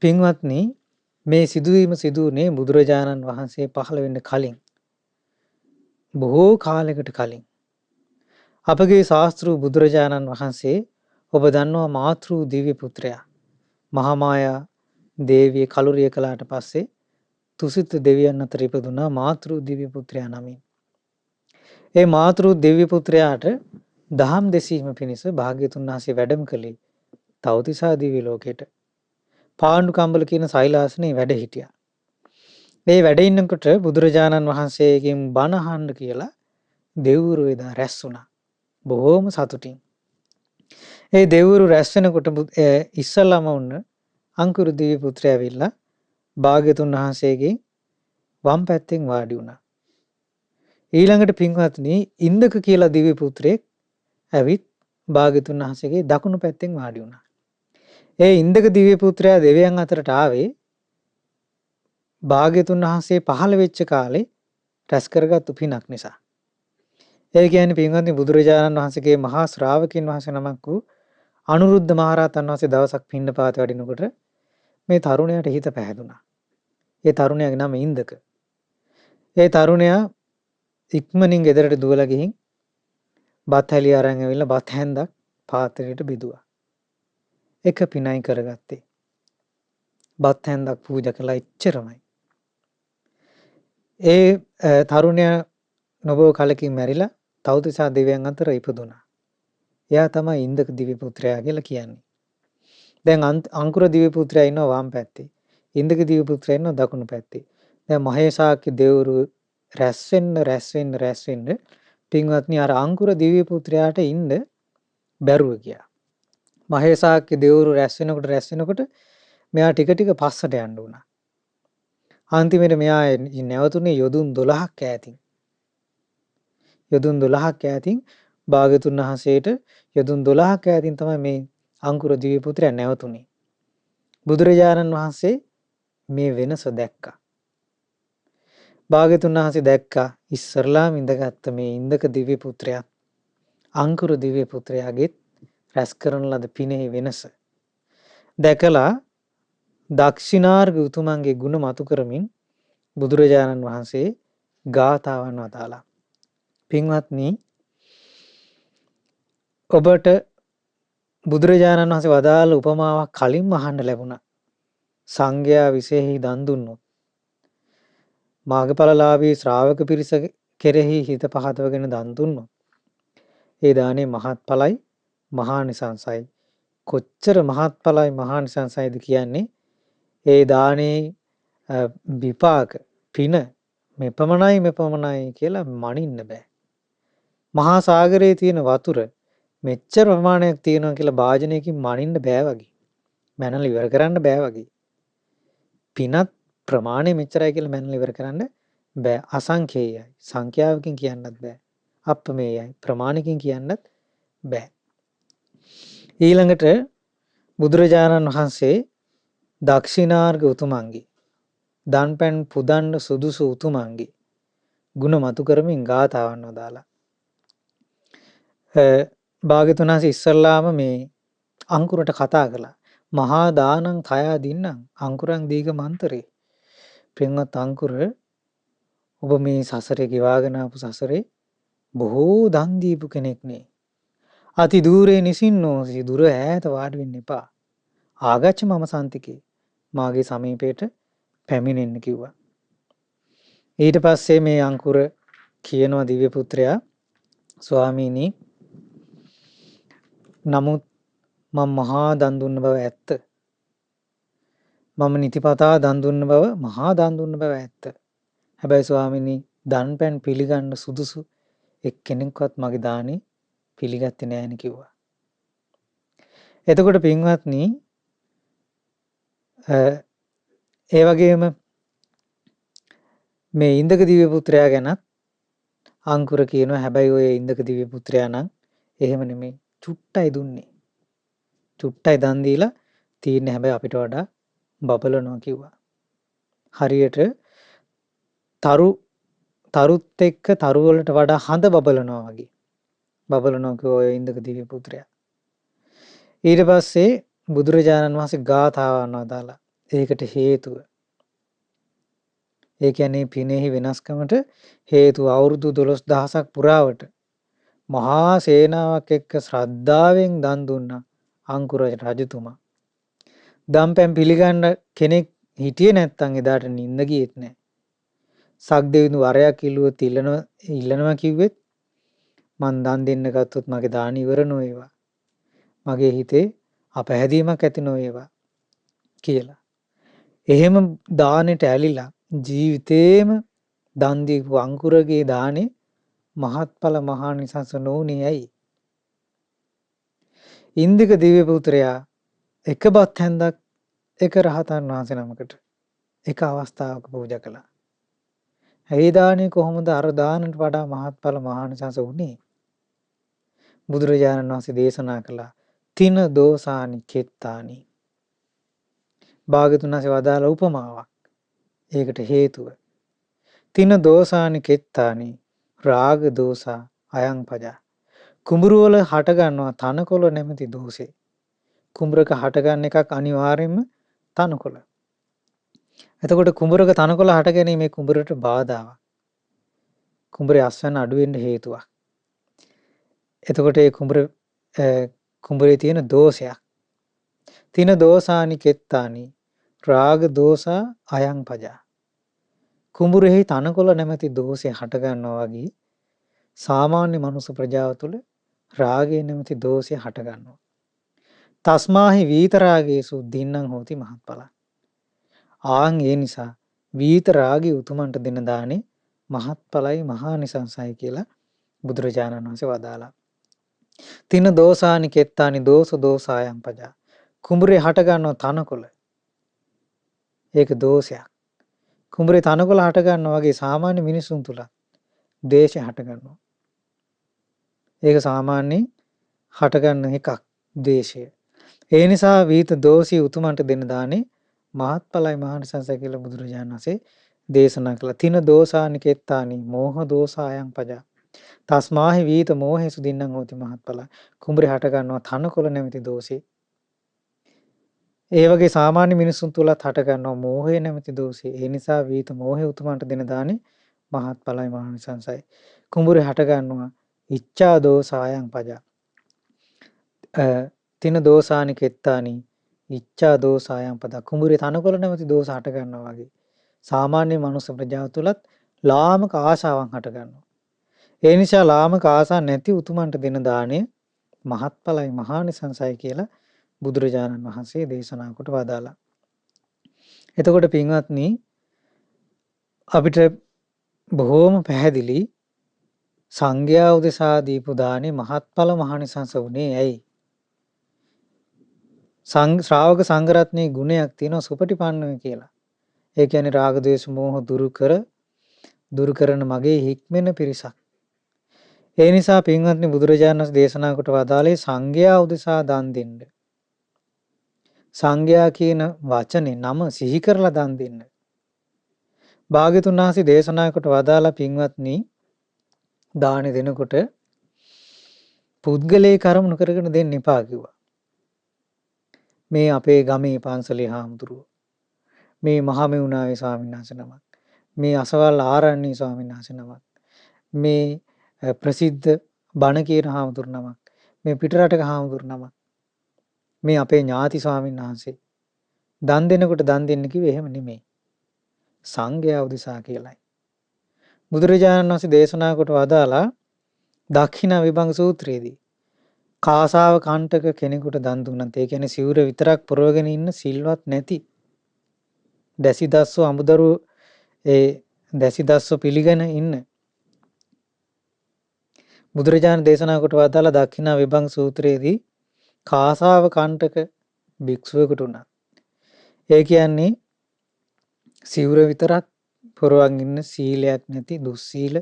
පින්වත්නි මේ සිදුවීම සිදුවුනේ බුදුරජාණන් වහන්සේ පහළ වෙන්න කලින්. බොහෝ කාලයකට කලින්. අපගේ ශාස්ත්‍ර බුදුරජාණන් වහන්සේ ඔබ දන්නවා මාතෘ දිව්‍ය පුත්‍රයා මහා මායා දේවිය කලුරිය කළාට පස්සේ තුසිත දෙවියන් අතර ඉපදුනා මාතෘ දිව්‍ය පුත්‍රයා නමින්. ඒ මාතෘ දිව්‍ය පුත්‍රයාට දහම් දෙසීම පිණිස භාග්‍යතුන් වහන්සේ වැඩම කළේ තව්තිසා දිව්‍ය ලෝකෙට. පාණ්ඩු කම්බල කියන සෛලාසනේ වැඩ හිටියා. ඒ වැඩ ඉන්නකොට බුදුරජාණන් වහන්සේගෙන් බණ අහන්න කියලා දෙව්වරු එදා රැස් වුණා. බොහෝම සතුටින්. ඒ දෙව්වරු රැස් වෙනකොට ඉස්සල්ලාම වුණ අංකුරු දිව්‍ය පුත්‍රයා ඇවිල්ලා භාග්‍යතුන් වහන්සේගේ වම් පැත්තෙන් වාඩි වුණා. ඊළඟට පින්වත්නි ඉන්දක කියලා දිව්‍ය පුත්‍රයෙක් ඇවිත් භාග්‍යතුන් වහන්සේගේ දකුණු පැත්තෙන් වාඩි වුණා. ඒ ඉන්දක දිව්‍ය පුත්‍රයා දෙවියන් අතරට ආවේ භාග්‍යතුන් වහන්සේ පහළ වෙච්ච කාලේ රැස් කරගත්තු පිනක් නිසා. ඒ කියන්නේ පින්වත්නි බුදුරජාණන් වහන්සේගේ මහා ශ්‍රාවකින් වහන්සේ නමක් වූ අනුරුද්ධ මහරහතන් වහන්සේ දවසක් පින්නපාත වඩිනකොට මේ තරුණයාට හිත පැහැදුනා. ඒ තරුණයාගේ නම ඉන්දක. ඒ තරුණයා ඉක්මනින් ගෙදරට දුවලා ගිහින් බත් හැලිය අරන් ඇවිල්ලා බත් හැන්දක් පාත්‍රයට බෙදුවා. එක පිනයි කරගත්තේ. බත් හැන්දක් පූජා කළා එච්චරමයි. ඒ තරුණයා නොබෝ කලකින් මැරිලා තවුතිසා දෙවියන් අතර ඉපදුනා. එයා තමයි ඉන්දක දිව්‍ය පුත්‍රයා කියලා කියන්නේ. දැන් අංකුර දිව්‍ය පුත්‍රයා ඉන්නවා වම් පැත්තේ. ඉන්දක දිව්‍ය පුත්‍රයා ඉන්නවා දකුණු පැත්තේ. දැන් මහේසාක්‍ය දෙවරු රැස් වෙන්න පින්වත්නි අර අංකුර දිව්‍ය පුත්‍රයාට ඉන්න බැරුව ගියා. මහේසාක්‍ය දෙවරු රැස් වෙනකොට මෙයා ටික ටික පස්සට යන්න උනා. අන්තිමට මෙයා නැවතුනේ යොදුන් 12ක් ඈතින්. යොදුන් 12ක් ඈතින් භාග්‍යතුන් වහන්සේට යොදුන් 12ක් ඈතින් තමයි මේ අංකුර දිව්‍ය පුත්‍රයා නැවතුනේ. බුදුරජාණන් වහන්සේ මේ වෙනස දැක්කා. භාග්‍යතුන් වහන්සේ දැක්කා ඉස්සරලාම ඉඳගත්ත මේ ඉන්දක දිව්‍ය පුත්‍රයා අංකුර දිව්‍ය පුත්‍රයාගෙත් රැස් කරන ලද පිනේ වෙනස. දැකලා දක්ෂිනාර්ග උතුමන්ගේ ගුණ මතු කරමින් බුදුරජාණන් වහන්සේ ගාථාවන් වදාලා. පින්වත්නි ඔබට බුදුරජාණන් වහන්සේ වදාළ උපමාවක් කලින්ම අහන්න ලැබුණා. සංඝයා විශේෂයි දන් දුන්නොත් මාර්ගඵලලාභී ශ්‍රාවක පිරිස කෙරෙහි හිත පහදවගෙන දන් දුන්නොත් ඒ දානේ මහත්ඵලයි මහානිසංසයි. කොච්චර මහත්ඵලයි මහානිසංසයිද කියන්නේ ඒ දානේ විපාක පින මෙපමණයි කියලා මනින්න බෑ. මහා සාගරයේ තියෙන වතුර මෙච්චර ප්‍රමාණයක් තියෙනවා කියලා භාජනයකින් මනින්න බෑ වගේ. මැනලා ඉවර කරන්න බෑ වගේ. පිනත් ප්‍රමාණය මෙච්චරයි කියලා මැනලා ඉවර කරන්න බෑ. අසංඛේයයි. සංඛ්‍යාවකින් කියන්නත් බෑ. අප්‍රමේයයි. ප්‍රමාණකින් කියන්නත් බෑ. ඊළඟට බුදුරජාණන් වහන්සේ දක්ෂිනාර්ග උතුමන්ගේ දන්පැන් පුදන්න සුදුසු උතුමන්ගේ ගුණ මතු කරමින් ගාථාවන් වදාලා. භාග්‍යවතුන් වහන්සේ ඉස්සල්ලාම මේ අංකුරට කතා කළා. මහා දානං කයා දින්නම් අංකුරං දීග මන්තරේ. පින්වත් අංකුර ඔබ මේ සසරේ ගෙවාගෙන ආපු සසරේ බොහෝ දන් දීපු කෙනෙක් නේ. අති দূරේ නිසින්නෝසි දුර ඈත වාඩි වෙන්න එපා. ආගච්ඡ මම සන්තිකේ මාගේ සමීපයට පැමිණෙන්න කිව්වා. ඊට පස්සේ මේ අංකුර කියනවා දිව්‍ය පුත්‍රයා ස්වාමීනි නමුත් මම මහා දන් දුන්න බව ඇත්ත. මම නිතිපතා දන් දුන්න බව මහා දන් දුන්න බව ඇත්ත. හැබැයි ස්වාමීනි දන් පෙන් පිළිගන්න සුදුසු එක්කෙනෙක්වත් මගේ දානේ පිළිගත්තේ නෑනේ කිව්වා. එතකොට පින්වත්නි ඒ වගේම මේ ඉන්දක දිව්‍ය පුත්‍රයා ගැනත් අංකුර කියනවා හැබැයි ඔය ඉන්දක දිව්‍ය පුත්‍රයා නම් එහෙම නෙමෙයි චුට්ටයි දුන්නේ. චුට්ටයි දන් දීලා තියෙන්නේ හැබැයි අපිට වඩා බබලනවා කිව්වා. හරියට තරුත් එක්ක තරු වලට වඩා හඳ බබලනවා වගේ. බබලනවා කිව්වා ඔය ඉන්දක දිව්‍ය පුත්‍රයා. ඊට පස්සේ බුදුරජාණන් වහන්සේ ගාථාවන් වදාලා. ඒකට හේතුව. ඒ කියන්නේ පිනෙහි වෙනස්කමට හේතුව අවුරුදු 12000ක් පුරාවට මහා සේනාවක් එක්ක ශ්‍රද්ධාවෙන් දන් දුන්නා අංකුර රජතුමා. දම්පැන් පිළිගන්න කෙනෙක් හිටියේ නැත්තම් එදාට නිින්ද ගියෙත් නැහැ. සක්දෙවිඳු වරයක් ඉල්ලුවොත් ඉල්ලනවා කිව්වෙත් මං දන් දෙන්න ගත්තොත් මගේ දාන ඉවර නොවේවා. මගේ හිතේ අපහැදීමක් ඇති නොවේවා කියලා. එහෙම දානෙට ඇලිලා ජීවිතේම දන් දීපු අංකුරගේ දානේ මහත්ඵල මහානිසංස නොඋනේ ඇයි? ඉන්දික දිව්‍ය පුත්‍රයා එක බත් හැන්දක් එක රහතන් වහන්සේ නමකට එක අවස්ථාවක පූජා කළා. ඒ දානේ කොහොමද අර දානට වඩා මහත්ඵල මහානිසංස උනේ? බුදුරජාණන් වහන්සේ දේශනා කළා තින දෝසානි කෙත්තානි. භාග්‍යවතුන් වහන්සේ වදාළ උපමාවක්. ඒකට හේතුව තින දෝසානි කෙත්තානි රාග දෝසා අයං පජා. කුඹුරු වල හට ගන්නවා තනකොළ නැමැති දෝෂේ. කුඹරක හට ගන්න එකක් අනිවාර්යයෙන්ම තනකොළ. එතකොට කුඹරක තනකොළ හට ගැනීම කුඹරට බාධාවක්. කුඹරේ අස්වැන්න අඩු වෙන්න හේතුවක්. එතකොට ඒ කුඹරේ තියෙන දෝෂයක්. තින දෝසානි කෙත්තානි රාග දෝසා අයං පජා. කුඹුරෙහි තනකොළ නැමැති දෝෂය හට ගන්නවා වගේ සාමාන්‍ය මනුස්ස ප්‍රජාව තුළ රාගය නැමැති දෝෂය හට ගන්නවා. තස්මාහි වීතරාගේසු දින්නම් හෝති මහත්ඵල. ආන් ඒ නිසා වීතරාගී උතුමන්ට දෙන දානේ මහත්ඵලයි මහානිසංසයි කියලා බුදුරජාණන් වහන්සේ වදාලා. තින දෝසානි කෙත්තානි දෝස දෝසායම් පජා. කුඹුරේ හට ගන්නවා තනකොළ. ඒක දෝෂයක්. කුඹුරේ තනකොළ හට ගන්නවා වගේ සාමාන්‍ය මිනිසුන් තුල ද්වේෂය හට ගන්නවා. ඒක සාමාන්‍යයෙන් හටගන්න එකක් ද්වේෂය. ඒ නිසා වීත දෝෂී උතුමන්ට දෙන දානේ මහත්ඵලයි මහානිසංසයි කියලා බුදුරජාණන් වහන්සේ දේශනා කළා. තින දෝසානි කෙත්තානි මෝහ දෝසායන් පජා. තස්මාහි වීත මෝහේසු දින්නම් හෝති මහත්ඵල. කුඹුරේ හට ගන්නවා තනකොළ නැමැති දෝෂේ. ඒ වගේ සාමාන්‍ය මිනිසුන් තුලත් හට ගන්නවා මෝහය නැමැති දෝෂේ. ඒ නිසා වීත මෝහේ උතුමන්ට දෙන දානේ මහත්ඵලයි මහානිසංසයි. කුඹුරේ හට ගන්නවා ඉච්ඡා දෝසායන් පජා. තින දෝසානි කෙත්තානි ඉච්ඡා දෝසායන් පදා. කුඹුරේ තනකොළ නැමැති දෝෂ හට ගන්නවා වගේ සාමාන්‍ය මනුස්ස ප්‍රජාව තුලත් ලාමක ආශාවන් හට ගන්නවා. ඒ නිසා ලාමක ආශා නැති උතුමන්ට දෙන දාණය මහත්ඵලයි මහානිසංසයි කියලා බුදුරජාණන් වහන්සේ දේශනා කොට වදාලා. එතකොට පින්වත්නි අපිට බොහෝම පැහැදිලි සංඝයා උදෙසා දීපු දානේ මහත්ඵල මහානිසංස වුණේ ඇයි? ශ්‍රාවක සංඝරත්නයේ ගුණයක් තියෙනවා සුපටිපන්නය කියලා. ඒ කියන්නේ රාග ද්වේෂ මෝහ දුරු කරන මගේ හික්මෙන පිරිසක්. ඒ නිසා පින්වත්නි බුදුරජාණන් වහන්සේ දේශනා කොට වදාළේ සංඝයා උදෙසා දන් දෙන්න. සංඝයා කියන වචනේ නම සිහි කරලා දන් දෙන්න. භාග්‍යතුන් වහන්සේ දේශනා කොට වදාලා පින්වත්නි දාන දෙනකොට පුද්ගලයේ කර්මණු කරගෙන දෙන්න එපා කිව්වා. මේ අපේ ගමේ පන්සලේ හාමුදුරුවෝ, මේ මහමෙවුනාවේ ස්වාමීන් වහන්සේ නමක්, මේ අසවල් ආරණ්‍ය ස්වාමීන් වහන්සේ නමක්, මේ ප්‍රසිද්ධ බණ කියන හාමුදුරු නමක්, මේ පිටරටක හාමුදුරු නමක්, මේ අපේ ඥාති ස්වාමීන් වහන්සේ දන් දෙනකොට දන් දෙන්න කිව්වේ එහෙම නෙමෙයි. සංඝයා උදෙසා කියලයි. බුදුරජාණන් වහන්සේ දේශනා කොට වදාලා දක්ඛිනා විභංග සූත්‍රයේදී කාසාව කණ්ඨක කෙනෙකුට දන් දුන්නත් ඒ කියන්නේ සිවුර විතරක් පුරවගෙන ඉන්න සිල්වත් නැති දැසිදස්සෝ අමුදරු ඒ දැසිදස්සෝ පිළිගෙන ඉන්න බුදුරජාණන් දේශනා කොට වදාලා දක්ඛිනා විභංග සූත්‍රයේදී කාසාව කණ්ඨක භික්ෂුවෙකුට උනත් ඒ කියන්නේ සිවුර විතරක් පුරවන් ඉන්න සීලයක් නැති දුස්සීල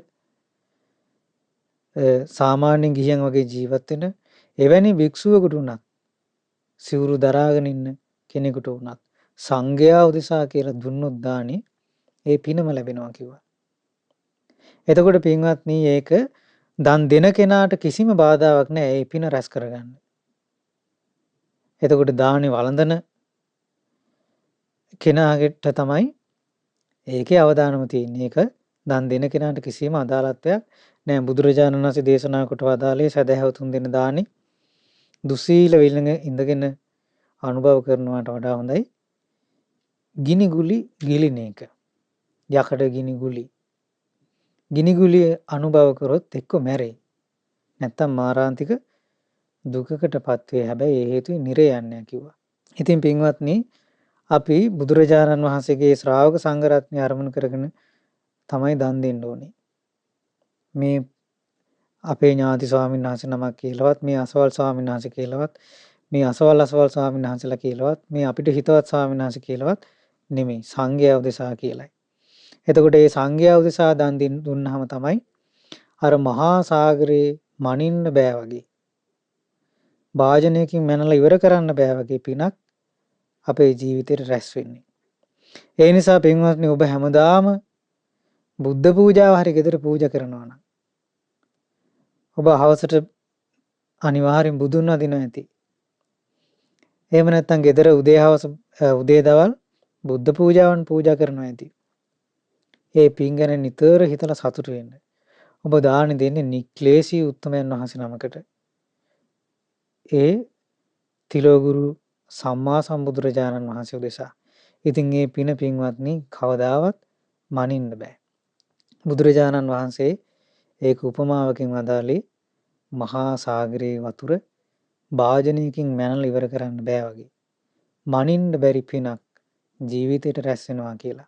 සාමාන්‍ය ගිහියන් වගේ ජීවත් වෙන එවැනි භික්ෂුවකට උනත් සිවුරු දරාගෙන ඉන්න කෙනෙකුට උනත් සංඝයා උදෙසා කියලා දුන්නොත් දානේ ඒ පිනම ලැබෙනවා කිව්වා. එතකොට පින්වත්නි ඒක දන් දෙන කෙනාට කිසිම බාධාවක් නැහැ ඒ පින රැස් කරගන්න. එතකොට දානේ වළඳන කෙනාට තමයි ඒකේ අවදානම තියෙන්නේ. ඒක දන් දෙන කෙනාට කිසිම අදාළත්වයක් නැහැ. බුදුරජාණන් වහන්සේ දේශනා කොට වදාළේ සදහැවතුන් දෙන දානේ දුසීල විලඟ ඉඳගෙන අනුභව කරනවට වඩා හොඳයි ගිනි ගුලි ගිලින එක. යකඩ ගිනි ගුලි අනුභව කරොත් එක්ක මැරෙයි. නැත්තම් මාරාන්තික දුකකටපත් වේ. හැබැයි ඒ හේතුවෙන් නිරේ යන්නේ කිව්වා. ඉතින් පින්වත්නි අපි බුදුරජාණන් වහන්සේගේ ශ්‍රාවක සංඝ රත්නය අරමුණු කරගෙන තමයි දන් දෙන්න ඕනේ. මේ අපේ ඥාති ස්වාමීන් වහන්සේ නමක් කියලාවත් මේ අසවල් ස්වාමීන් වහන්සේ කියලාවත් මේ අසවල් ස්වාමීන් වහන්සේලා කියලාවත් මේ අපිට හිතවත් ස්වාමීන් වහන්සේ කියලාවත් නෙමෙයි සංඝයා උදෙසා කියලයි. එතකොට මේ සංඝයා උදෙසා දන් දුන්නාම තමයි අර මහා සාගරේ මනින්න බෑ වගේ භාජනයකින් මැනලා ඉවර කරන්න බෑ වගේ පිනක් අපේ ජීවිතේට රැස් වෙන්නේ. ඒ නිසා පින්වත්නි ඔබ හැමදාම බුද්ධ පූජාව හරි ගෙදර පූජා කරනවා නම් ඔබ හවසට අනිවාර්යෙන් බුදුන් වදිනවා ඇති. එහෙම නැත්නම් ගෙදර උදේ හවස උදේ දවල් බුද්ධ පූජාවන් පූජා කරනවා ඇති. ඒ පින් ගැන නිතර හිතලා සතුටු වෙන්න. ඔබ දානි දෙන්නේ නික්ලේශී උත්තමයන් වහන්සේ නමකට. ඒ තිලෝගුරු සම්මා සම්බුදුරජාණන් වහන්සේ උදෙසා. ඉතින් මේ පින පින්වත්නි කවදාවත් මනින්න බෑ. බුදුරජාණන් වහන්සේ ඒක උපමාවකින් වදාළේ මහා සාගරයේ වතුර භාජනයකින් මැනලා ඉවර කරන්න බෑ වගේ. මනින්න බැරි පිනක් ජීවිතේට රැස් වෙනවා කියලා.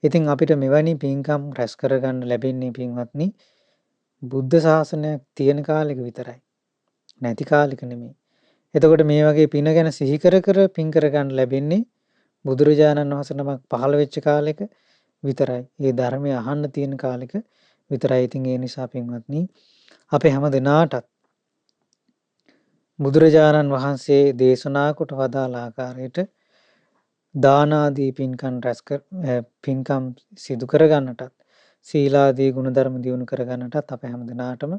ඉතින් අපිට මෙවැනි පින්කම් රැස් කරගන්න ලැබෙන්නේ පින්වත්නි බුද්ධ ශාසනයක් තියෙන කාලෙක විතරයි. නැති කාලෙක නෙමෙයි. එතකොට මේ වගේ පින ගැන සිහි කර කර පින් කරගන්න ලැබෙන්නේ බුදුරජාණන් වහන්සේ නමක් පහළ වෙච්ච කාලෙක විතරයි. ඒ ධර්මය අහන්න තියෙන කාලෙක විතරයි. ඉතින් ඒ නිසා පින්වත්නි අපේ හැම දිනාටත් බුදුරජාණන් වහන්සේ දේශනා කොට වදාළ ආකාරයට දාන ආදී පින්කම් සිදු කරගන්නටත් සීලාදී ගුණධර්ම දියුණු කරගන්නටත් අපේ හැම දිනාටම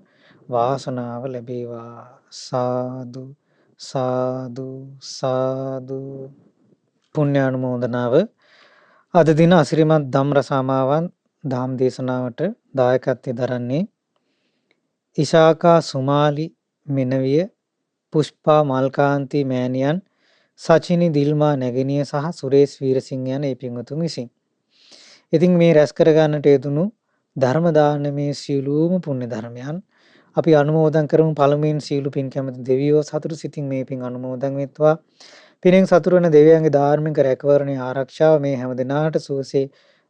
වාසනාව ලැබේවා. සාදු සාදු සාදු. පුණ්‍යානුමෝදනාව. අද දින අසිරිමත් ධම් රසාමාවන් ධම් දේශනාවට දායකත්වයෙන් දරන්නේ ඉශාකා සුමාලි මෙනවිය, පුෂ්පා මල්කාන්ති මෑණියන්, සචිනි දිල්මා නැගණිය සහ සුරේෂ් වීරසිංහ යන ඒ පින්වතුන් විසින්. ඉතින් මේ රැස් කරගන්නට යෙදුණු ධර්ම දානමේ සීලූම පුණ්‍ය ධර්මයන් අපි අනුමෝදන් කරමු. පළමුවෙන් සීල පින් කැමති දෙවියෝ සතුටු සිතින් මේ පින් අනුමෝදන් වෙත්වා. පිනෙන් සතුරු වන දෙවියන්ගේ ධාර්මික රැකවරණේ ආරක්ෂාව මේ හැම දිනාට සුවසේ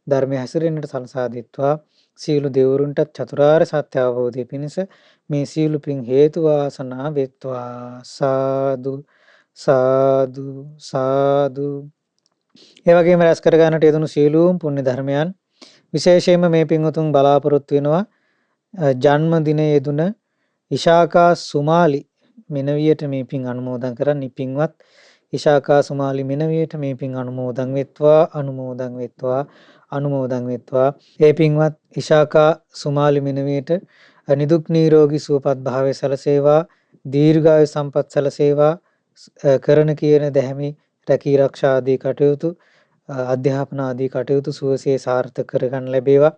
ධර්මයේ හැසිරෙන්නට සලසා දෙත්වා. සීල දෙවරුන්ට චතුරාර්ය සත්‍ය අවබෝධය පිණිස මේ සීල පින් හේතු වාසනා වෙත්වා. සාදු සාදු සාදු. ඒ වගේම රැස් කර ගන්නට යෙදුණු සීලූම් පුණ්‍ය ධර්මයන් විශේෂයෙන්ම මේ පින්වතුන් බලාපොරොත්තු වෙනවා ජන්ම දිනයේ යෙදුන ඉශාකා සුමාලි මෙනවියට මේ පින් අනුමෝදන් කරන්න. පින්වත් ඉශාකා සුමාලි මෙනවියට මේ පින් අනුමෝදන් වෙත්වා අනුමෝදන් වෙත්වා අනුමෝදන් වෙත්වා. ඒ පින්වත් ඉශාකා සුමාලි මෙනවියට නිදුක් නිරෝගී සුවපත් භාවය සැලසේවා. දීර්ඝායු සම්පත් සැලසේවා. කරන කියන දැහැමි රැකී ආරක්ෂා ආදී කටයුතු අධ්‍යාපන ආදී කටයුතු සුවසේ සාර්ථක කරගන්න ලැබේවා.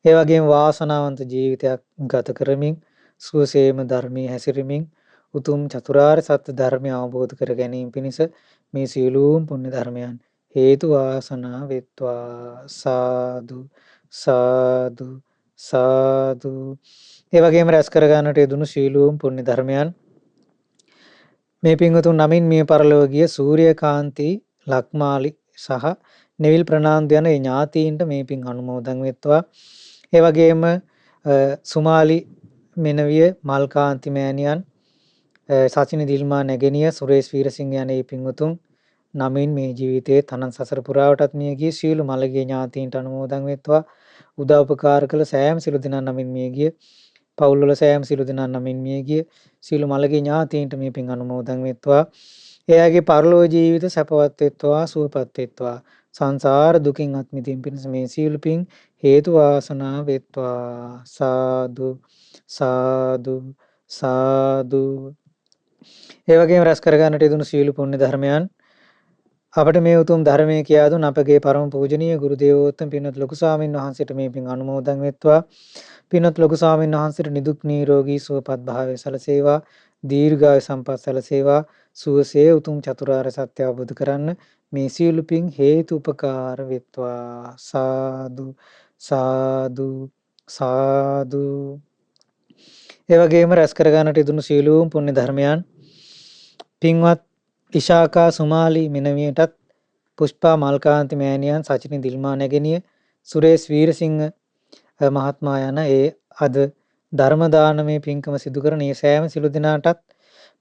ඒ වගේම වාසනාවන්ත ජීවිතයක් ගත කරමින් සුවසේම ධර්මයේ හැසිරෙමින් උතුම් චතුරාර්ය සත්‍ය ධර්මය අවබෝධ කර ගැනීම පිණිස මේ සියලුම පුණ්‍ය ධර්මයන් හේතු වාසනා වෙත්වා. සාදු සාදු සාදු. ඒ වගේම රැස් කර ගන්නට යෙදුණු සියලුම පුණ්‍ය ධර්මයන් මේ පින්වතුන් නමින් මිය පරලොව ගිය සූර්යකාන්ති ලක්මාලි සහ නෙවිල් ප්‍රනාන්දු යන ඥාතීන්ට මේ පින් අනුමෝදන් වෙත්වා. ඒ වගේම සුමාලි මෙනවිය, මල්කාන්ති මෑණියන්, සචිනි දිල්මා නැගණිය, සුරේෂ් වීරසිංහ යන මේ පින්වතුන් නමින් මේ ජීවිතයේ තනන් සසර පුරාවටත් මිය ගිය සීල මළගිය ඥාතීන්ට අනුමෝදන් වෙත්වා. උදව් උපකාර කළ සෑම සිළු දෙනා නමින් මිය ගිය පවුල්වල සෑම සිළු දෙනා නමින් මිය ගිය සීල මළගිය ඥාතීන්ට මේ පින් අනුමෝදන් වෙත්වා. එයාගේ පරලෝක ජීවිත සැපවත් වෙත්වා සුවපත් වෙත්වා. සංසාර දුකින් අත් මිදීම පිණිස මේ සීල පින් හේතු වාසනා වෙත්වා. සාදු සාදු සාදු. ඒ වගේම රැස් කර ගන්නට යෙදුණු සීල පුණ්‍ය ධර්මයන් අපට මේ උතුම් ධර්මයේ කියා දුන් අපගේ පරම පූජනීය ගුරු දේවෝත්තම පින්වත් ලොකු ස්වාමීන් වහන්සේට මේ පින් අනුමෝදන් වෙත්වා. පින්වත් ලොකු ස්වාමීන් වහන්සේට නිදුක් නිරෝගී සුවපත් භාවය සැලසේවා. දීර්ඝායු සම්පත් සැලසේවා. සුවසේ උතුම් චතුරාර්ය සත්‍ය අවබෝධ කරන්න මේ සීල පින් හේතු උපකාර වෙත්වා. සාදු සාදු සාදු. ඒ වගේම රැස් කර ගන්නට යෙදුණු සීලූම් පුණ්‍ය ධර්මයන් පින්වත් ඉශාකා සුමාලි මෙනවියටත් පුෂ්පා මල්කාන්ති මෑණියන්, සචිනි දිල්මා නැගණිය, සුරේෂ් වීරසිංහ මහත්මයා යන ඒ අද ධර්ම දානමය පින්කම සිදු කරන ඒ සෑම සිළු දෙනාටත්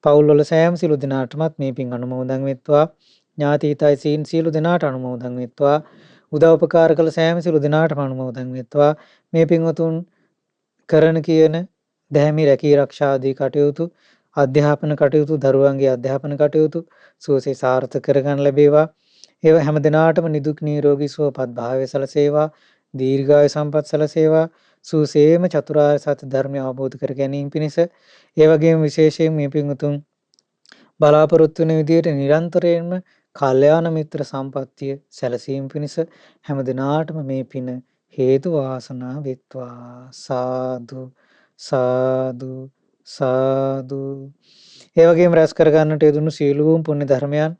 පවුල්වල සෑම සිළු දෙනාටමත් මේ පින් අනුමෝදන් වෙත්වා. ඥාති හිතයිසීන් සියලු දෙනාට අනුමෝදන් වෙත්වා. උදව් උපකාර කළ සෑම සිළු දෙනාටම අනුමෝදන් වෙත්වා. මේ පින්වතුන් කරන කියන දැහැමි රැකී ආරක්ෂාදී කටයුතු, අධ්‍යාපන කටයුතු, දරුවන්ගේ අධ්‍යාපන කටයුතු සුවසේ සාර්ථක කරගන්න ලැබේවා. ඒව හැම දිනාටම නිදුක් නිරෝගී සුවපත් භාවය සැලසේවා. දීර්ඝායු සම්පත් සැලසේවා. සුවසේම චතුරාර්ය සත්‍ය ධර්මය අවබෝධ කර ගැනීම පිණිස, ඒ වගේම විශේෂයෙන් මේ පින්වතුන් බලාපොරොත්තු වෙන විදිහට නිරන්තරයෙන්ම කල්යාණ මිත්‍ර සම්පත්තිය සැලසීම පිණිස හැම දිනාටම මේ පින හේතු වාසනා වෙත්වා. සාදු සාදු සාදු. ඒ වගේම රැස් කර ගන්නට යෙදුණු සීලූම් පුණ්‍ය ධර්මයන්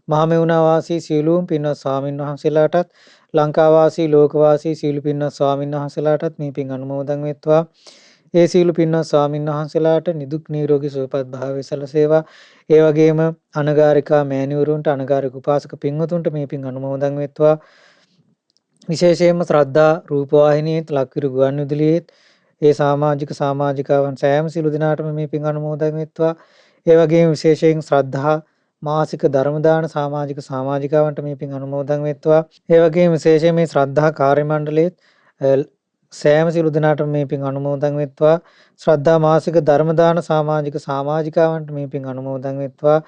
මහමෙවුනා වාසී සීලූම් පින්වත් ස්වාමින් වහන්සේලාටත්, ලංකා වාසී ලෝකවාසී සීල පින්වත් ස්වාමින් වහන්සේලාටත් මේ පින් අනුමෝදන් වෙත්වා. ඒ සීල පින්වත් ස්වාමින් වහන්සේලාට නිදුක් නිරෝගී සුවපත් භාවය සැලසේවා. ඒ වගේම අනගාരികා මෑණිවරුන්ට, අනගාരിക උපාසක පින්වතුන්ට මේ පින් අනුමෝදන් වෙත්වා. විශේෂයෙන්ම ශ්‍රද්ධා රූපවාහිනියේත්, ලක්විරු ගුවන්විදුලියේත් ඒ සමාජිකාවන් සෑම සිළු දිනාටම මේ පින් අනුමෝදන් වෙත්වා. ඒ වගේම විශේෂයෙන් ශ්‍රද්ධා මාසික ධර්ම දාන සමාජිකාවන්ට මේ පින් අනුමෝදන් වෙත්වා. ඒ වගේම විශේෂයෙන් මේ ශ්‍රද්ධා කාර්ය මණ්ඩලයේත් සෑම සිළු දිනාටම මේ පින් අනුමෝදන් වෙත්වා. ශ්‍රද්ධා මාසික ධර්ම දාන සමාජිකාවන්ට මේ පින් අනුමෝදන් වෙත්වා.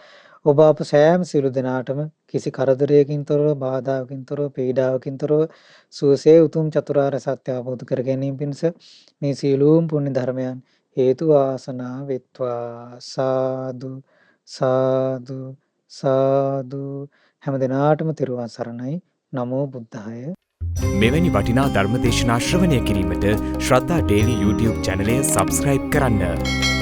ඔබ අප සෑම සිළු දිනාටම කිසි කරදරයකින් තොරව, බාධාකින් තොරව, පීඩාවකින් තොරව සුවසේ උතුම් චතුරාර්ය සත්‍ය අවබෝධ කර ගැනීම පිණිස මේ සීලූම් පුණ්‍ය ධර්මයන් හේතු වාසනා වෙත්වා. සාදු සාදු සාදු. හැම දිනාටම තෙරුවන් සරණයි. නමෝ බුද්ධාය. මෙවැනි වටිනා ධර්ම දේශනා ශ්‍රවණය කිරීමට ශ්‍රද්ධා ඩේලි YouTube චැනලය සබස්ක්‍රයිබ් කරන්න.